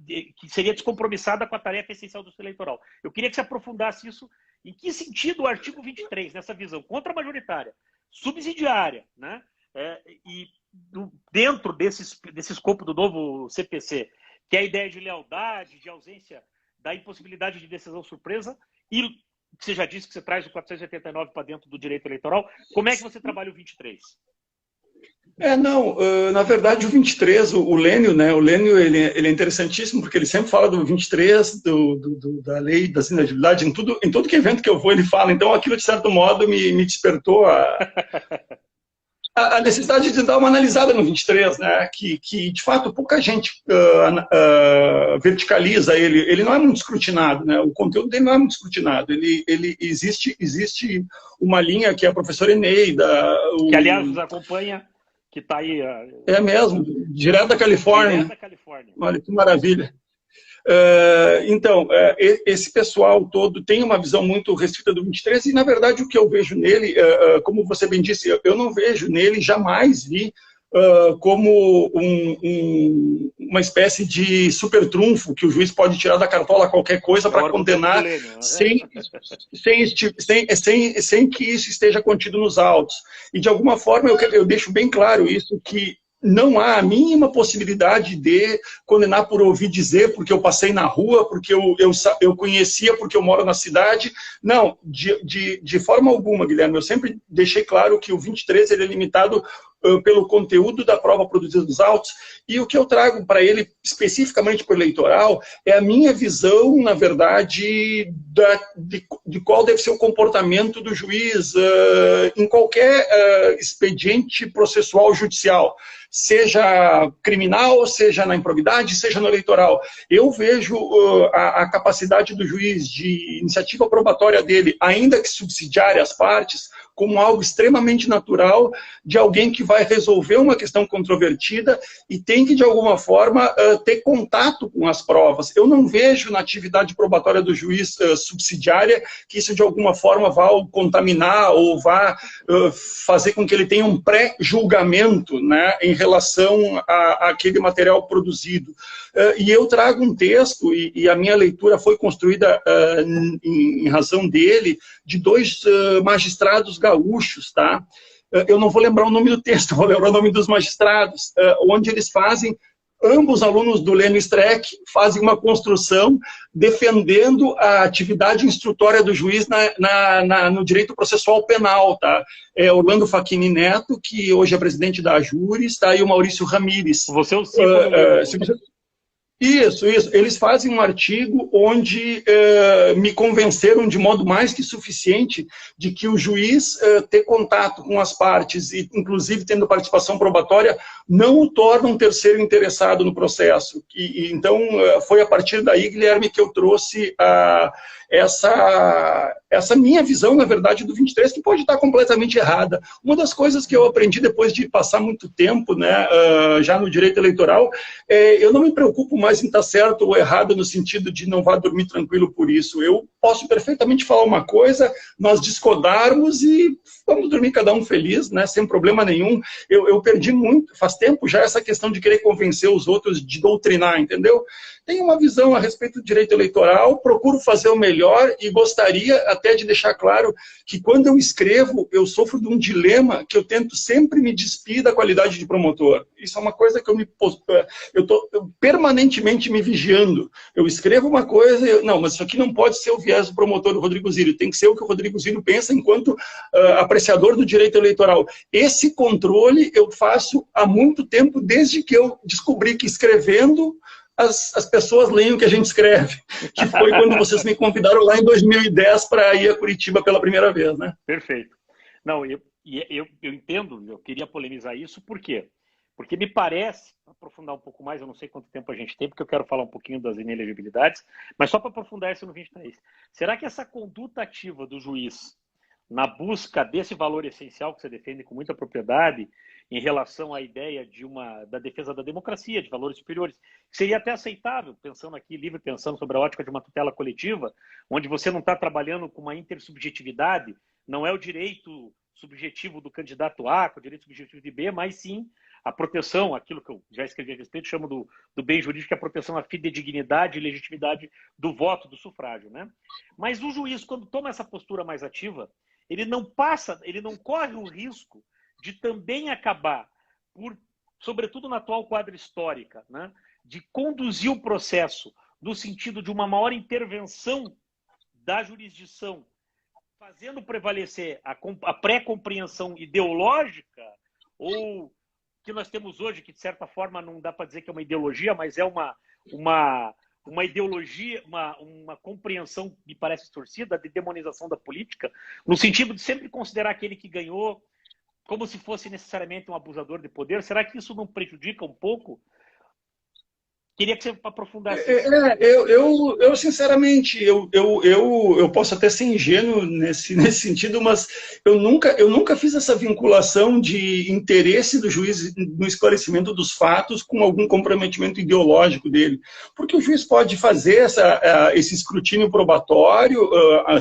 que seria descompromissada com a tarefa essencial do eleitoral. Eu queria que você aprofundasse isso. Em que sentido o artigo 23, nessa visão contra-majoritária, subsidiária, né? E dentro desse escopo do novo CPC, que é a ideia de lealdade, de ausência da impossibilidade de decisão surpresa, e você já disse que você traz o 489 para dentro do direito eleitoral, como é que você trabalha o 23? Na verdade o 23, o Lênio, né, ele é interessantíssimo porque ele sempre fala do 23, da lei das inelegibilidades, em todo que evento que eu vou ele fala, então aquilo de certo modo me despertou a necessidade de dar uma analisada no 23, né, que de fato pouca gente verticaliza ele não é muito escrutinado, né, o conteúdo dele não é muito escrutinado, existe uma linha que é a professora Eneida... Que aliás nos acompanha, que está aí... É mesmo, direto da Califórnia. Direto da Califórnia. Olha, que maravilha. Então, esse pessoal todo tem uma visão muito restrita do 23 e, na verdade, o que eu vejo nele, como você bem disse, eu não vejo nele, jamais vi como uma espécie de super trunfo que o juiz pode tirar da cartola qualquer coisa para condenar sem que isso esteja contido nos autos. E, de alguma forma, eu deixo bem claro isso, que não há a mínima possibilidade de condenar por ouvir dizer, porque eu passei na rua, porque eu conhecia, porque eu moro na cidade. Não, de forma alguma, Guilherme. Eu sempre deixei claro que o 23 ele é limitado pelo conteúdo da prova produzida nos autos, e o que eu trago para ele, especificamente para o eleitoral, é a minha visão, na verdade, de qual deve ser o comportamento do juiz em qualquer expediente processual judicial, seja criminal, seja na improbidade, seja no eleitoral. Eu vejo a capacidade do juiz de iniciativa probatória dele, ainda que subsidiária às partes, como algo extremamente natural de alguém que vai resolver uma questão controvertida e tem que, de alguma forma, ter contato com as provas. Eu não vejo na atividade probatória do juiz subsidiária que isso, de alguma forma, vá o contaminar ou vá fazer com que ele tenha um pré-julgamento, né, em relação àquele material produzido. E eu trago um texto, e a minha leitura foi construída em razão dele, de dois magistrados gaúchos, tá? Eu não vou lembrar o nome do texto, vou lembrar o nome dos magistrados, onde eles fazem, ambos alunos do Lênio Streck, fazem uma construção defendendo a atividade instrutória do juiz no direito processual penal, tá? É Orlando Facchini Neto, que hoje é presidente da Júris, tá? E o Maurício Ramírez. Você é o Isso. Eles fazem um artigo onde me convenceram de modo mais que suficiente de que o juiz ter contato com as partes, e inclusive tendo participação probatória, não o torna um terceiro interessado no processo. Então, foi a partir daí, Guilherme, que eu trouxe essa minha visão, na verdade, do 23, que pode estar completamente errada. Uma das coisas que eu aprendi depois de passar muito tempo, né, já no direito eleitoral, eu não me preocupo mais em estar certo ou errado no sentido de não vá dormir tranquilo por isso. Eu posso perfeitamente falar uma coisa, nós discordarmos e vamos dormir cada um feliz, né, sem problema nenhum. Eu perdi muito, faz tempo já, essa questão de querer convencer os outros, de doutrinar, entendeu? Tenho uma visão a respeito do direito eleitoral, procuro fazer o melhor e gostaria até de deixar claro que quando eu escrevo, eu sofro de um dilema que eu tento sempre me despir da qualidade de promotor. Isso é uma coisa que eu estou permanentemente me vigiando. Eu escrevo uma coisa, não, mas isso aqui não pode ser o viés do promotor do Rodrigo Zílio, tem que ser o que o Rodrigo Zílio pensa enquanto apreciador do direito eleitoral. Esse controle eu faço há muito tempo, desde que eu descobri que escrevendo as pessoas leem o que a gente escreve, que foi quando vocês me convidaram lá em 2010 para ir a Curitiba pela primeira vez, né? Perfeito. Não, eu entendo, eu queria polemizar isso, por quê? Porque me parece, para aprofundar um pouco mais, eu não sei quanto tempo a gente tem, porque eu quero falar um pouquinho das inelegibilidades, mas só para aprofundar isso no 23. Será que essa conduta ativa do juiz na busca desse valor essencial que você defende com muita propriedade, em relação à ideia da defesa da democracia, de valores superiores, seria até aceitável, pensando aqui, livre, pensando sobre a ótica de uma tutela coletiva, onde você não está trabalhando com uma intersubjetividade, não é o direito subjetivo do candidato A, com o direito subjetivo de B, mas sim a proteção, aquilo que eu já escrevi a respeito, chamo do bem jurídico, que é a proteção à fidedignidade e legitimidade do voto, do sufrágio, né? Mas o juiz, quando toma essa postura mais ativa, ele não corre o risco de também acabar, sobretudo na atual quadra histórica, né, de conduzir o processo no sentido de uma maior intervenção da jurisdição, fazendo prevalecer a pré-compreensão ideológica, ou que nós temos hoje, que de certa forma não dá para dizer que é uma ideologia, mas é uma ideologia, uma compreensão, me parece distorcida, de demonização da política, no sentido de sempre considerar aquele que ganhou como se fosse necessariamente um abusador de poder. Será que isso não prejudica um pouco? Queria que você aprofundasse isso. Eu sinceramente, eu posso até ser ingênuo nesse sentido, mas eu nunca fiz essa vinculação de interesse do juiz no esclarecimento dos fatos com algum comprometimento ideológico dele. Porque o juiz pode fazer esse escrutínio probatório,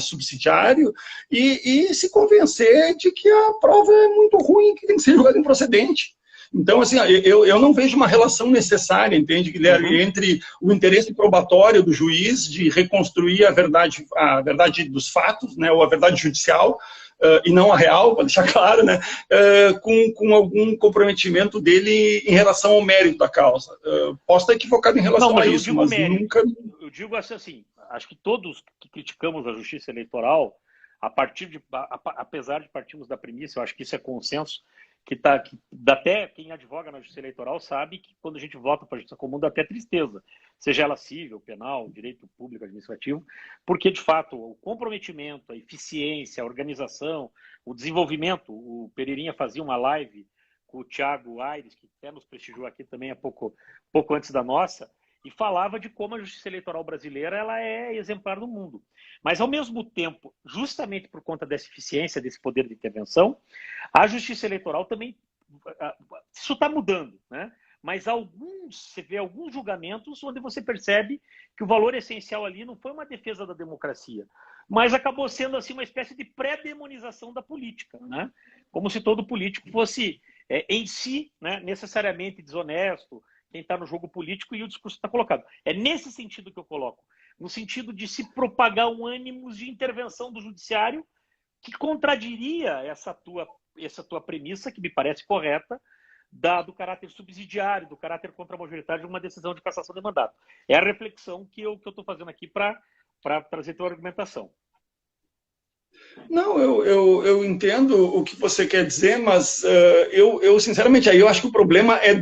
subsidiário, e se convencer de que a prova é muito ruim, que tem que ser julgada improcedente. Então, assim, eu não vejo uma relação necessária, entende, Guilherme, entre o interesse probatório do juiz de reconstruir a verdade dos fatos, né, ou a verdade judicial, e não a real, para deixar claro, né, com algum comprometimento dele em relação ao mérito da causa. Posso estar equivocado em relação a isso, mas mérito. nunca... Eu digo assim, acho que todos que criticamos a justiça eleitoral, apesar de partirmos da premissa, eu acho que isso é consenso, que até quem advoga na justiça eleitoral sabe que quando a gente vota para a justiça comum dá até tristeza, seja ela civil, penal, direito público, administrativo, porque de fato o comprometimento, a eficiência, a organização, o desenvolvimento, o Pereirinha fazia uma live com o Thiago Aires, que até nos prestigiou aqui também há pouco antes da nossa, e falava de como a justiça eleitoral brasileira ela é exemplar no mundo. Mas, ao mesmo tempo, justamente por conta dessa eficiência, desse poder de intervenção, a justiça eleitoral também... Isso está mudando, né? Mas você vê alguns julgamentos onde você percebe que o valor essencial ali não foi uma defesa da democracia, mas acabou sendo assim, uma espécie de pré-demonização da política, né? Como se todo político fosse, em si, né, necessariamente desonesto, quem está no jogo político, e o discurso está colocado. É nesse sentido que eu coloco, no sentido de se propagar um ânimo de intervenção do judiciário que contradiria essa tua premissa, que me parece correta, do caráter subsidiário, do caráter contra-majoritário de uma decisão de cassação de mandato. É a reflexão que eu estou fazendo aqui para trazer tua argumentação. Não, eu entendo o que você quer dizer, mas eu sinceramente, aí eu acho que o problema é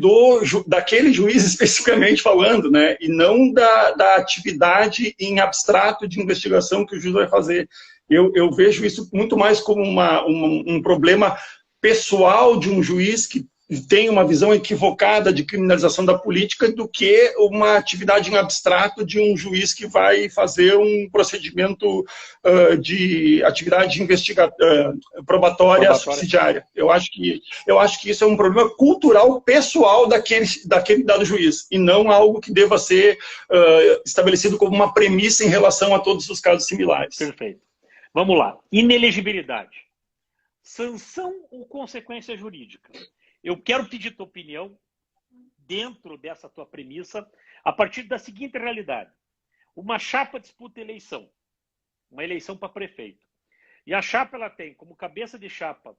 daquele juiz especificamente falando, né, e não da atividade em abstrato de investigação que o juiz vai fazer. Eu vejo isso muito mais como um problema pessoal de um juiz que tem uma visão equivocada de criminalização da política do que uma atividade em abstrato de um juiz que vai fazer um procedimento de atividade probatória subsidiária. Eu acho que isso é um problema cultural pessoal daquele dado juiz, e não algo que deva ser estabelecido como uma premissa em relação a todos os casos similares. Perfeito. Vamos lá. Inelegibilidade. Sanção ou consequência jurídica? Eu quero pedir tua opinião dentro dessa tua premissa a partir da seguinte realidade. Uma chapa disputa eleição, uma eleição para prefeito. E a chapa ela tem como cabeça de chapa,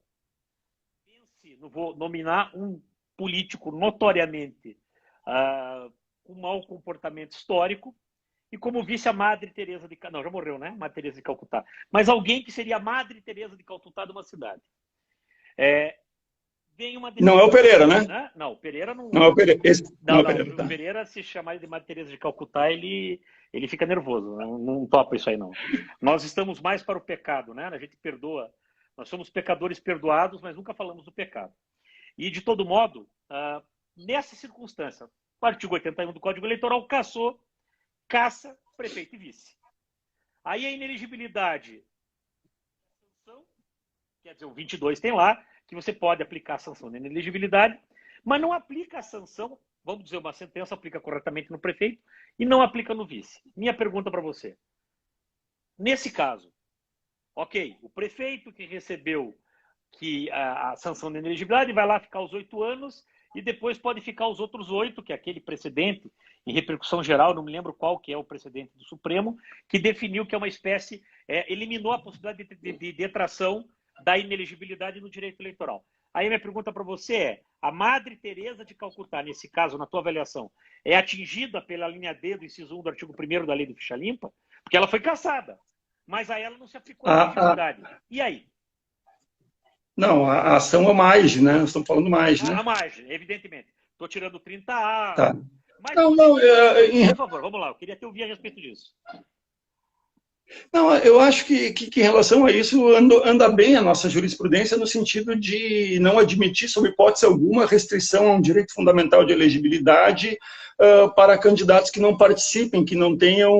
não vou nominar um político notoriamente com mau comportamento histórico, e como vice a Madre Teresa de Calcutá. Não, já morreu, né? Madre Teresa de Calcutá. Mas alguém que seria a Madre Teresa de Calcutá de uma cidade. Vem uma decisão, não é o Pereira, né? Não, o Pereira não... Não é o Pereira. O Pereira, se chamar de Madre Teresa de Calcutá, ele fica nervoso. Não topa isso aí, não. Nós estamos mais para o pecado, né? A gente perdoa. Nós somos pecadores perdoados, mas nunca falamos do pecado. E, de todo modo, nessa circunstância, o artigo 81 do Código Eleitoral caça prefeito e vice. Aí a inelegibilidade, quer dizer, o 22 tem lá, que você pode aplicar a sanção de inelegibilidade, mas não aplica a sanção, vamos dizer, uma sentença aplica corretamente no prefeito e não aplica no vice. Minha pergunta para você. Nesse caso, ok, o prefeito que recebeu a sanção de inelegibilidade vai lá ficar os 8 anos e depois pode ficar os outros 8, que é aquele precedente, em repercussão geral, não me lembro qual que é o precedente do Supremo, que definiu que é uma espécie, eliminou a possibilidade de detração da inelegibilidade no direito eleitoral. Aí minha pergunta para você é, a Madre Teresa de Calcutá, nesse caso, na tua avaliação, é atingida pela linha D do inciso 1 do artigo 1º da Lei do Ficha Limpa? Porque ela foi cassada, mas a ela não se aplicou a inelegibilidade. E aí? Não, a ação é mais, né? Nós estamos falando mais, né? A mais, evidentemente. Estou tirando 30A. Tá. Mas, não, por favor, vamos lá. Eu queria te ouvir a respeito disso. Não, eu acho que em relação a isso anda bem a nossa jurisprudência no sentido de não admitir, sob hipótese alguma, restrição a um direito fundamental de elegibilidade para candidatos que não participem, que não tenham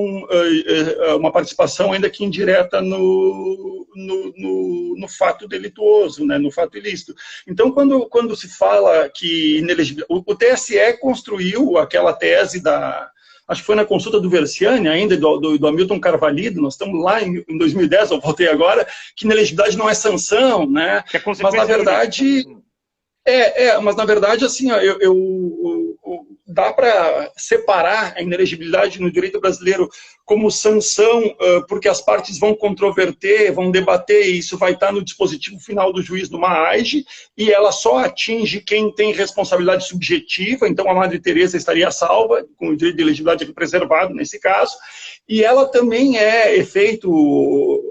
uma participação ainda que indireta no fato delituoso, né, no fato ilícito. Então, quando se fala que o TSE construiu aquela tese acho que foi na consulta do Versiani ainda, do Hamilton Carvalho, nós estamos lá em 2010, eu voltei agora, que inelegibilidade não é sanção, né? Mas na verdade, assim, dá para separar a inelegibilidade no direito brasileiro como sanção, porque as partes vão controverter, vão debater, e isso vai estar no dispositivo final do juiz do MAAJ, e ela só atinge quem tem responsabilidade subjetiva, então a Madre Teresa estaria salva, com o direito de elegibilidade preservado nesse caso, e ela também é efeito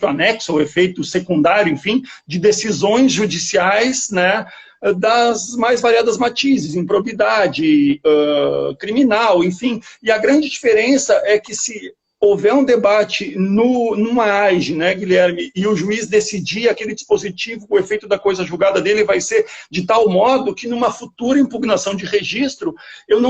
anexo, ou efeito secundário, enfim, de decisões judiciais, né, das mais variadas matizes, improbidade, criminal, enfim. E a grande diferença é que se houver um debate numa AIJ, né, Guilherme, e o juiz decidir aquele dispositivo, o efeito da coisa julgada dele vai ser de tal modo que numa futura impugnação de registro, eu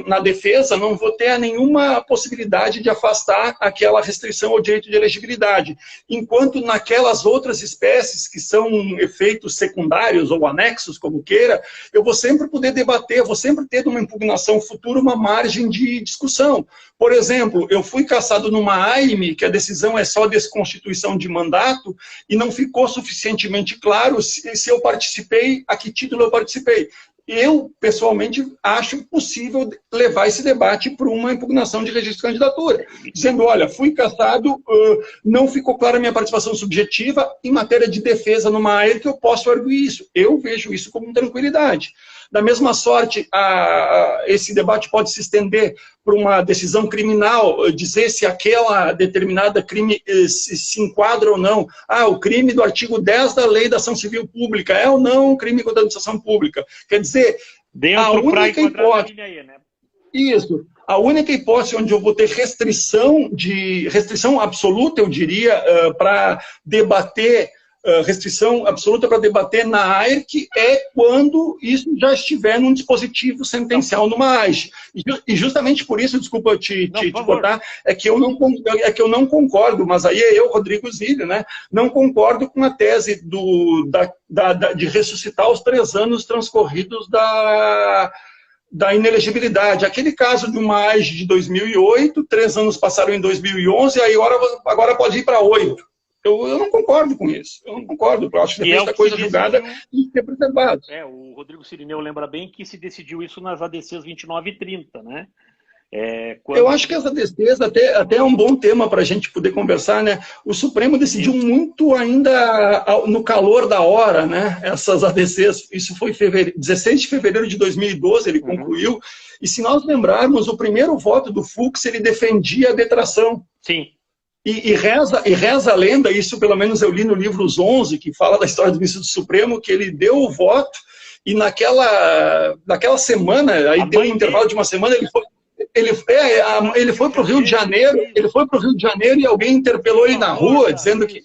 na defesa, não vou ter nenhuma possibilidade de afastar aquela restrição ao direito de elegibilidade. Enquanto naquelas outras espécies que são efeitos secundários ou anexos, como queira, eu vou sempre poder debater, vou sempre ter numa impugnação futura uma margem de discussão. Por exemplo, eu fui cassado numa AIME, que a decisão é só desconstituição de mandato, e não ficou suficientemente claro se eu participei, a que título eu participei. Eu, pessoalmente, acho possível levar esse debate para uma impugnação de registro de candidatura, dizendo, olha, fui cassado, não ficou clara a minha participação subjetiva, em matéria de defesa numa área que eu posso arguir isso. Eu vejo isso como tranquilidade. Da mesma sorte, esse debate pode se estender para uma decisão criminal, dizer se aquela determinada crime se enquadra ou não. O crime do artigo 10 da Lei da Ação Civil Pública é ou não um crime contra a administração pública. Quer dizer, a única hipótese... Aí, né? Isso. A única hipótese onde eu vou ter restrição absoluta, eu diria, para debater... restrição absoluta para debater na AERC é quando isso já estiver num dispositivo sentencial numa AIJ. E justamente por isso, desculpa te cortar, é que eu não concordo, mas aí é eu, Rodrigo Zilli, né, não concordo com a tese de ressuscitar os 3 anos transcorridos da inelegibilidade. Aquele caso de uma AIJ de 2008, 3 anos passaram em 2011, aí agora pode ir para 8. Eu não concordo com isso. Eu não concordo. Eu acho que depende da coisa julgada e ser preservado. O Rodrigo Cirineu lembra bem que se decidiu isso nas ADCs 29 e 30, né? Eu acho que as ADCs até é um bom tema para a gente poder conversar, né? O Supremo decidiu muito ainda no calor da hora, né? Essas ADCs, isso foi 16 de fevereiro de 2012, ele concluiu. E se nós lembrarmos, o primeiro voto do Fux, ele defendia a detração. Sim. E reza a lenda, isso pelo menos eu li no livro Os 11, que fala da história do ministro do Supremo, que ele deu o voto e naquela semana, aí deu um intervalo de uma semana, ele foi para o Rio de Janeiro, e alguém interpelou ele na rua, dizendo que...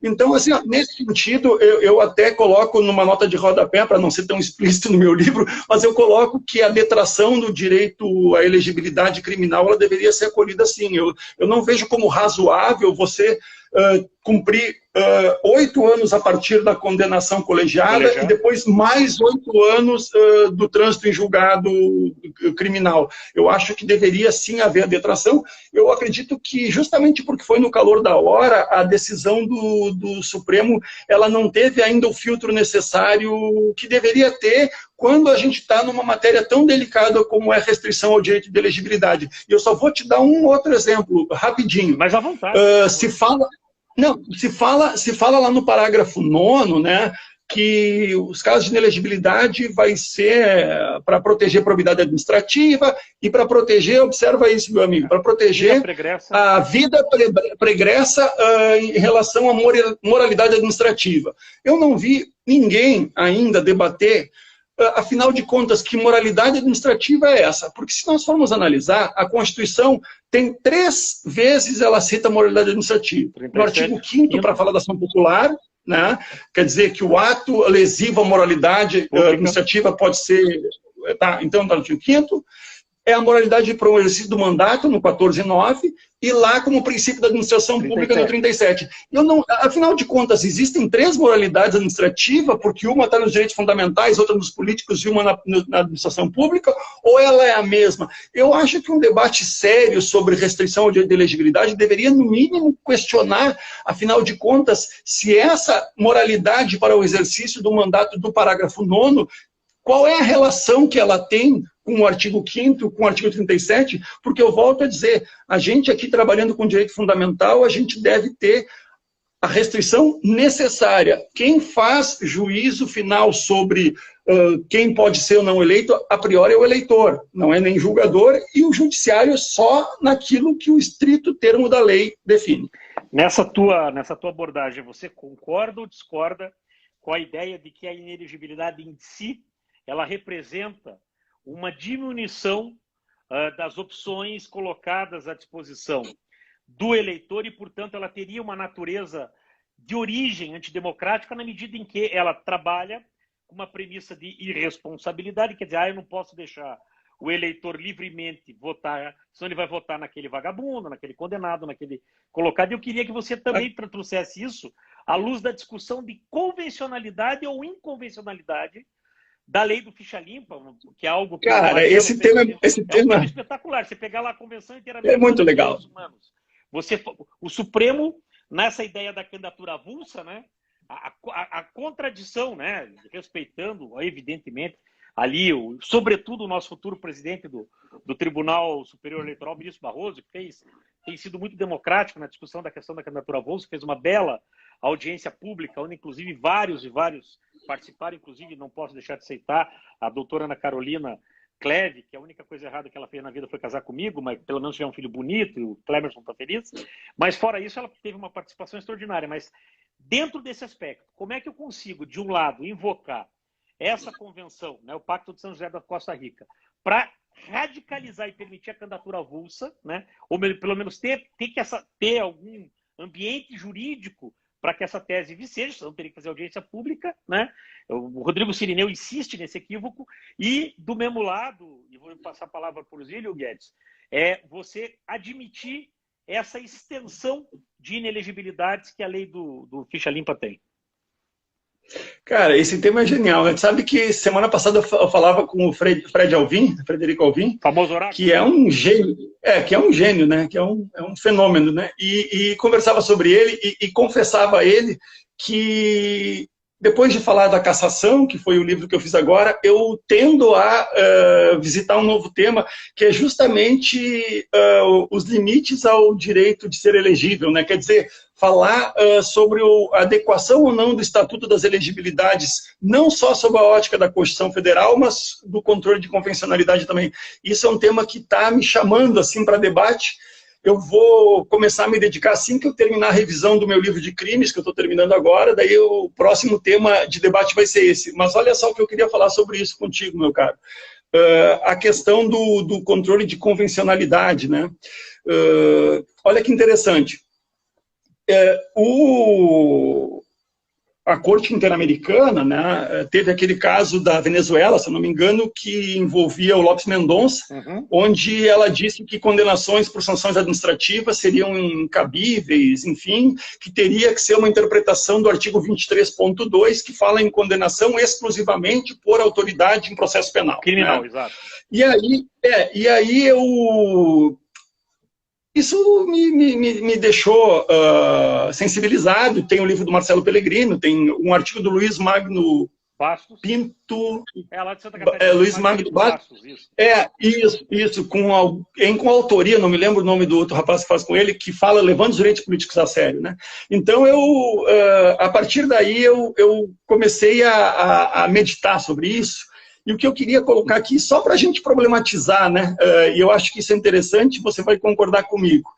Então, assim, nesse sentido, eu até coloco numa nota de rodapé, para não ser tão explícito no meu livro, mas eu coloco que a detração do direito à elegibilidade criminal, ela deveria ser acolhida assim. Eu não vejo como razoável você cumprir 8 anos a partir da condenação colegiada e depois mais 8 anos do trânsito em julgado criminal. Eu acho que deveria sim haver a detração. Eu acredito que justamente porque foi no calor da hora, a decisão do Supremo, ela não teve ainda o filtro necessário que deveria ter quando a gente está numa matéria tão delicada como é a restrição ao direito de elegibilidade. E eu só vou te dar um outro exemplo, rapidinho. Mas à vontade. Se fala lá no parágrafo 9º, né, que os casos de inelegibilidade vai ser para proteger a probidade administrativa e para proteger, observa isso, meu amigo, para proteger a vida pregressa em relação à moralidade administrativa. Eu não vi ninguém ainda debater, afinal de contas, que moralidade administrativa é essa? Porque se nós formos analisar, a Constituição tem 3 vezes ela cita a moralidade administrativa. No artigo 5º, para falar da ação popular, né? Quer dizer que o ato lesivo à moralidade administrativa pode ser... então, está no artigo 5º. É a moralidade para o exercício do mandato, no 14.9, e lá como princípio da administração pública, no 37. Afinal de contas, existem 3 moralidades administrativas, porque uma está nos direitos fundamentais, outra nos políticos e uma na administração pública, ou ela é a mesma? Eu acho que um debate sério sobre restrição ao direito de elegibilidade deveria, no mínimo, questionar, afinal de contas, se essa moralidade para o exercício do mandato do parágrafo 9º qual é a relação que ela tem com o artigo 5º, com o artigo 37, porque eu volto a dizer, a gente aqui trabalhando com direito fundamental, a gente deve ter a restrição necessária. Quem faz juízo final sobre quem pode ser ou não eleito, a priori é o eleitor, não é nem julgador, e o judiciário só naquilo que o estrito termo da lei define. Nessa tua abordagem, você concorda ou discorda com a ideia de que a inelegibilidade em si, ela representa uma diminuição das opções colocadas à disposição do eleitor e, portanto, ela teria uma natureza de origem antidemocrática na medida em que ela trabalha com uma premissa de irresponsabilidade, quer dizer, eu não posso deixar o eleitor livremente votar, senão ele vai votar naquele vagabundo, naquele condenado, naquele colocado. E eu queria que você também trouxesse isso à luz da discussão de convencionalidade ou inconvencionalidade da lei do ficha limpa, que é algo que... Cara, esse tema é espetacular. Você pegar lá a convenção inteiramente... É muito legal. O Supremo, nessa ideia da candidatura avulsa, né, a contradição, né, respeitando, evidentemente, ali, sobretudo o nosso futuro presidente do Tribunal Superior Eleitoral, o ministro Barroso, que tem sido muito democrático na discussão da questão da candidatura avulsa, fez uma bela audiência pública, onde inclusive vários participaram, inclusive não posso deixar de citar a doutora Ana Carolina Cleve, que a única coisa errada que ela fez na vida foi casar comigo, mas pelo menos tiver um filho bonito, e o Clemerson está feliz. Mas fora isso, ela teve uma participação extraordinária. Mas dentro desse aspecto, como é que eu consigo, de um lado, invocar essa convenção, né, o Pacto de São José da Costa Rica, para radicalizar e permitir a candidatura avulsa, né, ou pelo menos ter algum ambiente jurídico para que essa tese viceja, senão teria que fazer audiência pública, né? O Rodrigo Cirineu insiste nesse equívoco, e do mesmo lado, e vou passar a palavra para o Zílio Guedes, é você admitir essa extensão de inelegibilidades que a lei do ficha limpa tem. Cara, esse tema é genial. Né? Sabe que semana passada eu falava com o Frederico Alvim, famoso oráculo, que é um gênio, né? Que é um fenômeno, né? E conversava sobre ele e confessava a ele que depois de falar da cassação, que foi o livro que eu fiz agora, eu tendo a visitar um novo tema, que é justamente os limites ao direito de ser elegível, né? Quer dizer, falar sobre a adequação ou não do Estatuto das Elegibilidades, não só sob a ótica da Constituição Federal, mas do controle de convencionalidade também. Isso é um tema que está me chamando assim para debate. Eu vou começar a me dedicar assim que eu terminar a revisão do meu livro de crimes, que eu estou terminando agora, daí o próximo tema de debate vai ser esse. Mas olha só o que eu queria falar sobre isso contigo, meu caro. A questão do controle de convencionalidade, né? Olha que interessante. A Corte Interamericana, né, teve aquele caso da Venezuela, se eu não me engano, que envolvia o Lopes Mendonça, onde ela disse que condenações por sanções administrativas seriam incabíveis, enfim, que teria que ser uma interpretação do artigo 23.2, que fala em condenação exclusivamente por autoridade em processo penal. Criminal, né? Exato. E aí isso me deixou sensibilizado. Tem o livro do Marcelo Pellegrino, tem um artigo do Luiz Magno Bastos. Pinto... lá de Santa Catarina. Luiz Magno Bastos. Isso, com a autoria, não me lembro o nome do outro rapaz que faz com ele, que fala levando os direitos políticos a sério, né? Então, a partir daí, eu comecei a meditar sobre isso. E o que eu queria colocar aqui, só para a gente problematizar, né? E eu acho que isso é interessante, você vai concordar comigo.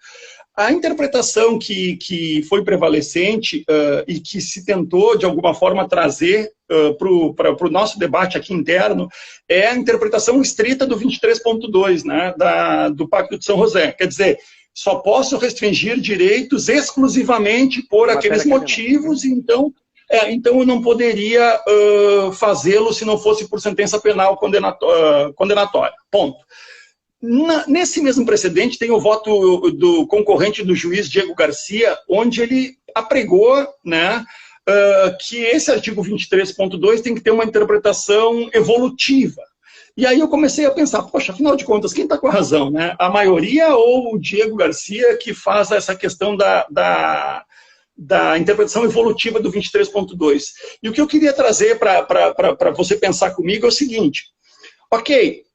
A interpretação que foi prevalecente e que se tentou, de alguma forma, trazer para o nosso debate aqui interno é a interpretação estrita do 23.2, né? Do Pacto de São José. Quer dizer, só posso restringir direitos exclusivamente por aqueles motivos, então eu não poderia fazê-lo se não fosse por sentença penal condenatória. Ponto. Nesse mesmo precedente, tem o voto do concorrente do juiz Diego Garcia, onde ele apregou, né, que esse artigo 23.2 tem que ter uma interpretação evolutiva. E aí eu comecei a pensar, poxa, afinal de contas, quem está com a razão? Né? A maioria ou o Diego Garcia, que faz essa questão da interpretação evolutiva do 23.2. E o que eu queria trazer para você pensar comigo é o seguinte: ok,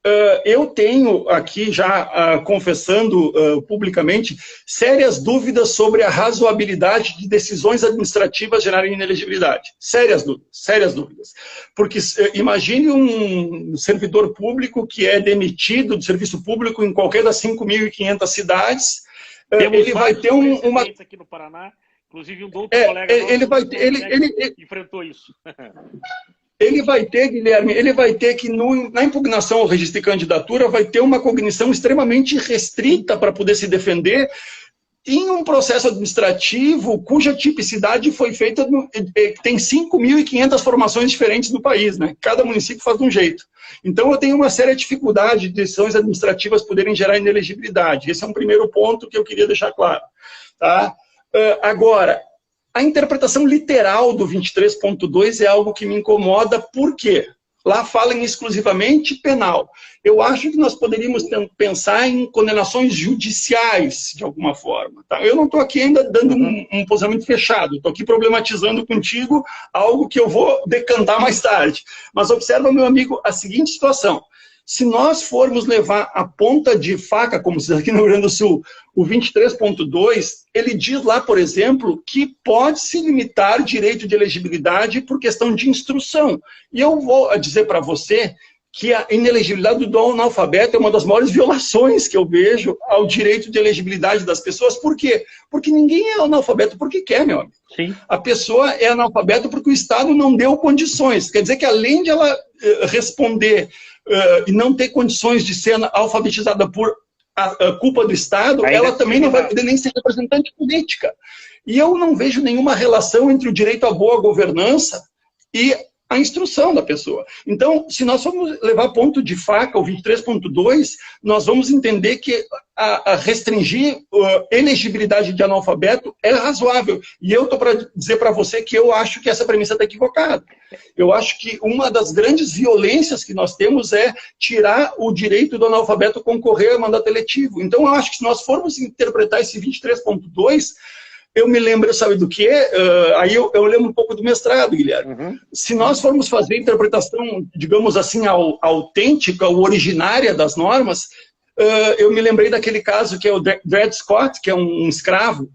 eu tenho aqui já, confessando publicamente, sérias dúvidas sobre a razoabilidade de decisões administrativas gerarem inelegibilidade. Sérias dúvidas, sérias dúvidas. Porque imagine um servidor público que é demitido do serviço público em qualquer das 5.500 cidades, ele vai ter uma... aqui no Paraná, inclusive um outro colega ele enfrentou isso. Ele vai ter, Guilherme, ele vai ter que, na impugnação ao registro de candidatura, vai ter uma cognição extremamente restrita para poder se defender em um processo administrativo cuja tipicidade foi feita, tem 5.500 formações diferentes no país, né? Cada município faz de um jeito. Então, eu tenho uma séria dificuldade de decisões administrativas poderem gerar inelegibilidade. Esse é um primeiro ponto que eu queria deixar claro. Tá? Agora, a interpretação literal do 23.2 é algo que me incomoda, por quê? Lá fala em exclusivamente penal. Eu acho que nós poderíamos pensar em condenações judiciais, de alguma forma. Tá? Eu não estou aqui ainda dando um posicionamento fechado, estou aqui problematizando contigo algo que eu vou decantar mais tarde. Mas observa, meu amigo, a seguinte situação. Se nós formos levar a ponta de faca, como se diz aqui no Rio Grande do Sul, o 23.2, ele diz lá, por exemplo, que pode-se limitar direito de elegibilidade por questão de instrução. E eu vou dizer para você que a inelegibilidade do analfabeto é uma das maiores violações que eu vejo ao direito de elegibilidade das pessoas. Por quê? Porque ninguém é analfabeto porque quer, meu amigo. Sim. A pessoa é analfabeta porque o Estado não deu condições. Quer dizer que além de ela responder e não ter condições de ser alfabetizada por a culpa do Estado, ela também não vai poder nem ser representante política. E eu não vejo nenhuma relação entre o direito à boa governança e a instrução da pessoa. Então, se nós formos levar ponto de faca o 23.2, nós vamos entender que a restringir a elegibilidade de analfabeto é razoável. E eu estou para dizer para você que eu acho que essa premissa está equivocada. Eu acho que uma das grandes violências que nós temos é tirar o direito do analfabeto concorrer ao mandato eletivo. Então, eu acho que se nós formos interpretar esse 23.2, eu me lembro, sabe do quê? Aí eu lembro um pouco do mestrado, Guilherme. Se nós formos fazer a interpretação, digamos assim, autêntica, ou originária das normas, eu me lembrei daquele caso que é o Dred Scott, que é um escravo.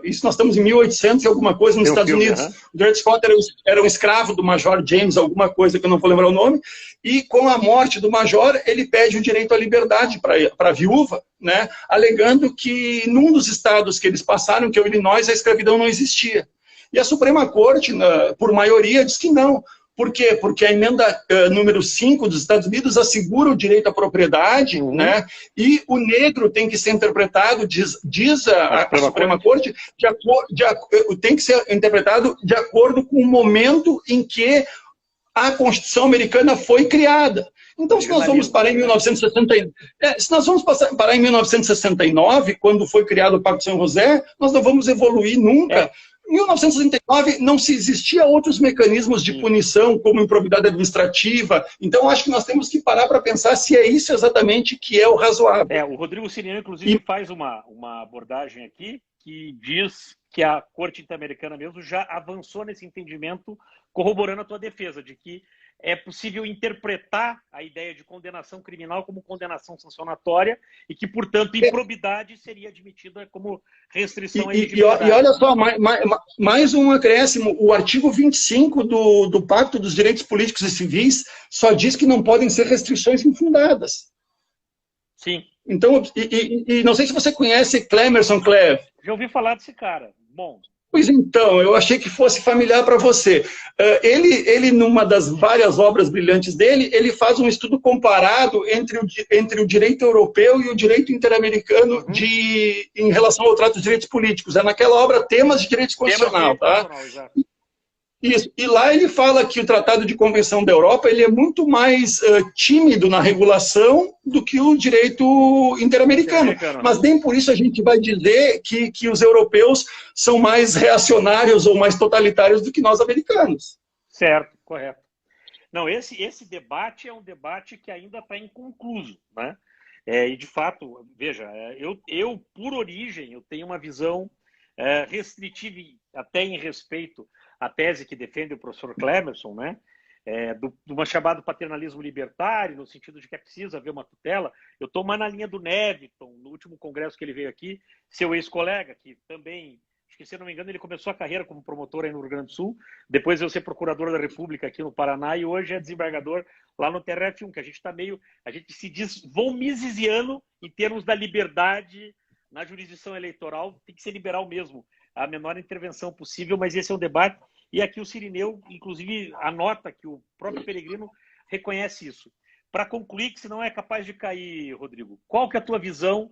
Isso nós estamos em 1800 e alguma coisa nos Estados Unidos. O Dred Scott era um escravo do Major James, alguma coisa que eu não vou lembrar o nome, e com a morte do Major, ele pede o direito à liberdade para a viúva, né, alegando que num dos estados que eles passaram, que é o Illinois, a escravidão não existia. E a Suprema Corte, por maioria, diz que não. Por quê? Porque a emenda número 5 dos Estados Unidos assegura o direito à propriedade, né? E o negro tem que ser interpretado, diz a Suprema Corte, tem que ser interpretado de acordo com o momento em que a Constituição americana foi criada. Então, se nós vamos parar em 1969, quando foi criado o Pacto de São José, nós não vamos evoluir nunca. Em 1969, não se existia outros mecanismos de punição, como improbidade administrativa. Então, acho que nós temos que parar para pensar se é isso exatamente que é o razoável. O Rodrigo Siriano, inclusive, faz uma abordagem aqui que diz que a Corte Interamericana mesmo já avançou nesse entendimento, corroborando a tua defesa, de que é possível interpretar a ideia de condenação criminal como condenação sancionatória e que, portanto, improbidade seria admitida como restrição à elegibilidade. E olha só, mais um acréscimo. O artigo 25 do Pacto dos Direitos Políticos e Civis só diz que não podem ser restrições infundadas. Sim. Então, e não sei se você conhece Clemerson Cleve. Já ouvi falar desse cara. Bom... Pois então, eu achei que fosse familiar para você. Ele, numa das várias obras brilhantes dele, ele faz um estudo comparado entre o direito europeu e o direito interamericano em relação ao trato dos direitos políticos. É naquela obra Temas de Direito Constitucional, tá? Isso. E lá ele fala que o Tratado de Convenção da Europa ele é muito mais tímido na regulação do que o direito interamericano. Mas nem por isso a gente vai dizer que os europeus são mais reacionários ou mais totalitários do que nós americanos. Certo, correto. Não, esse debate é um debate que ainda está inconcluso, né? E de fato, veja, eu por origem, eu tenho uma visão restritivo até em respeito à tese que defende o professor Clemerson, né? De uma chamada paternalismo libertário, no sentido de que é preciso haver uma tutela. Eu estou mais na linha do Neviton, no último congresso que ele veio aqui, seu ex-colega, que também, acho que se não me engano, ele começou a carreira como promotor aí no Rio Grande do Sul, depois eu ser procurador da República aqui no Paraná e hoje é desembargador lá no TRF1, que a gente está meio, a gente se diz von Misesiano em termos da liberdade na jurisdição eleitoral, tem que ser liberal mesmo, a menor intervenção possível, mas esse é um debate. E aqui o Cirineu, inclusive, anota que o próprio Peregrino reconhece isso. Para concluir, que senão é capaz de cair, Rodrigo, qual que é a tua visão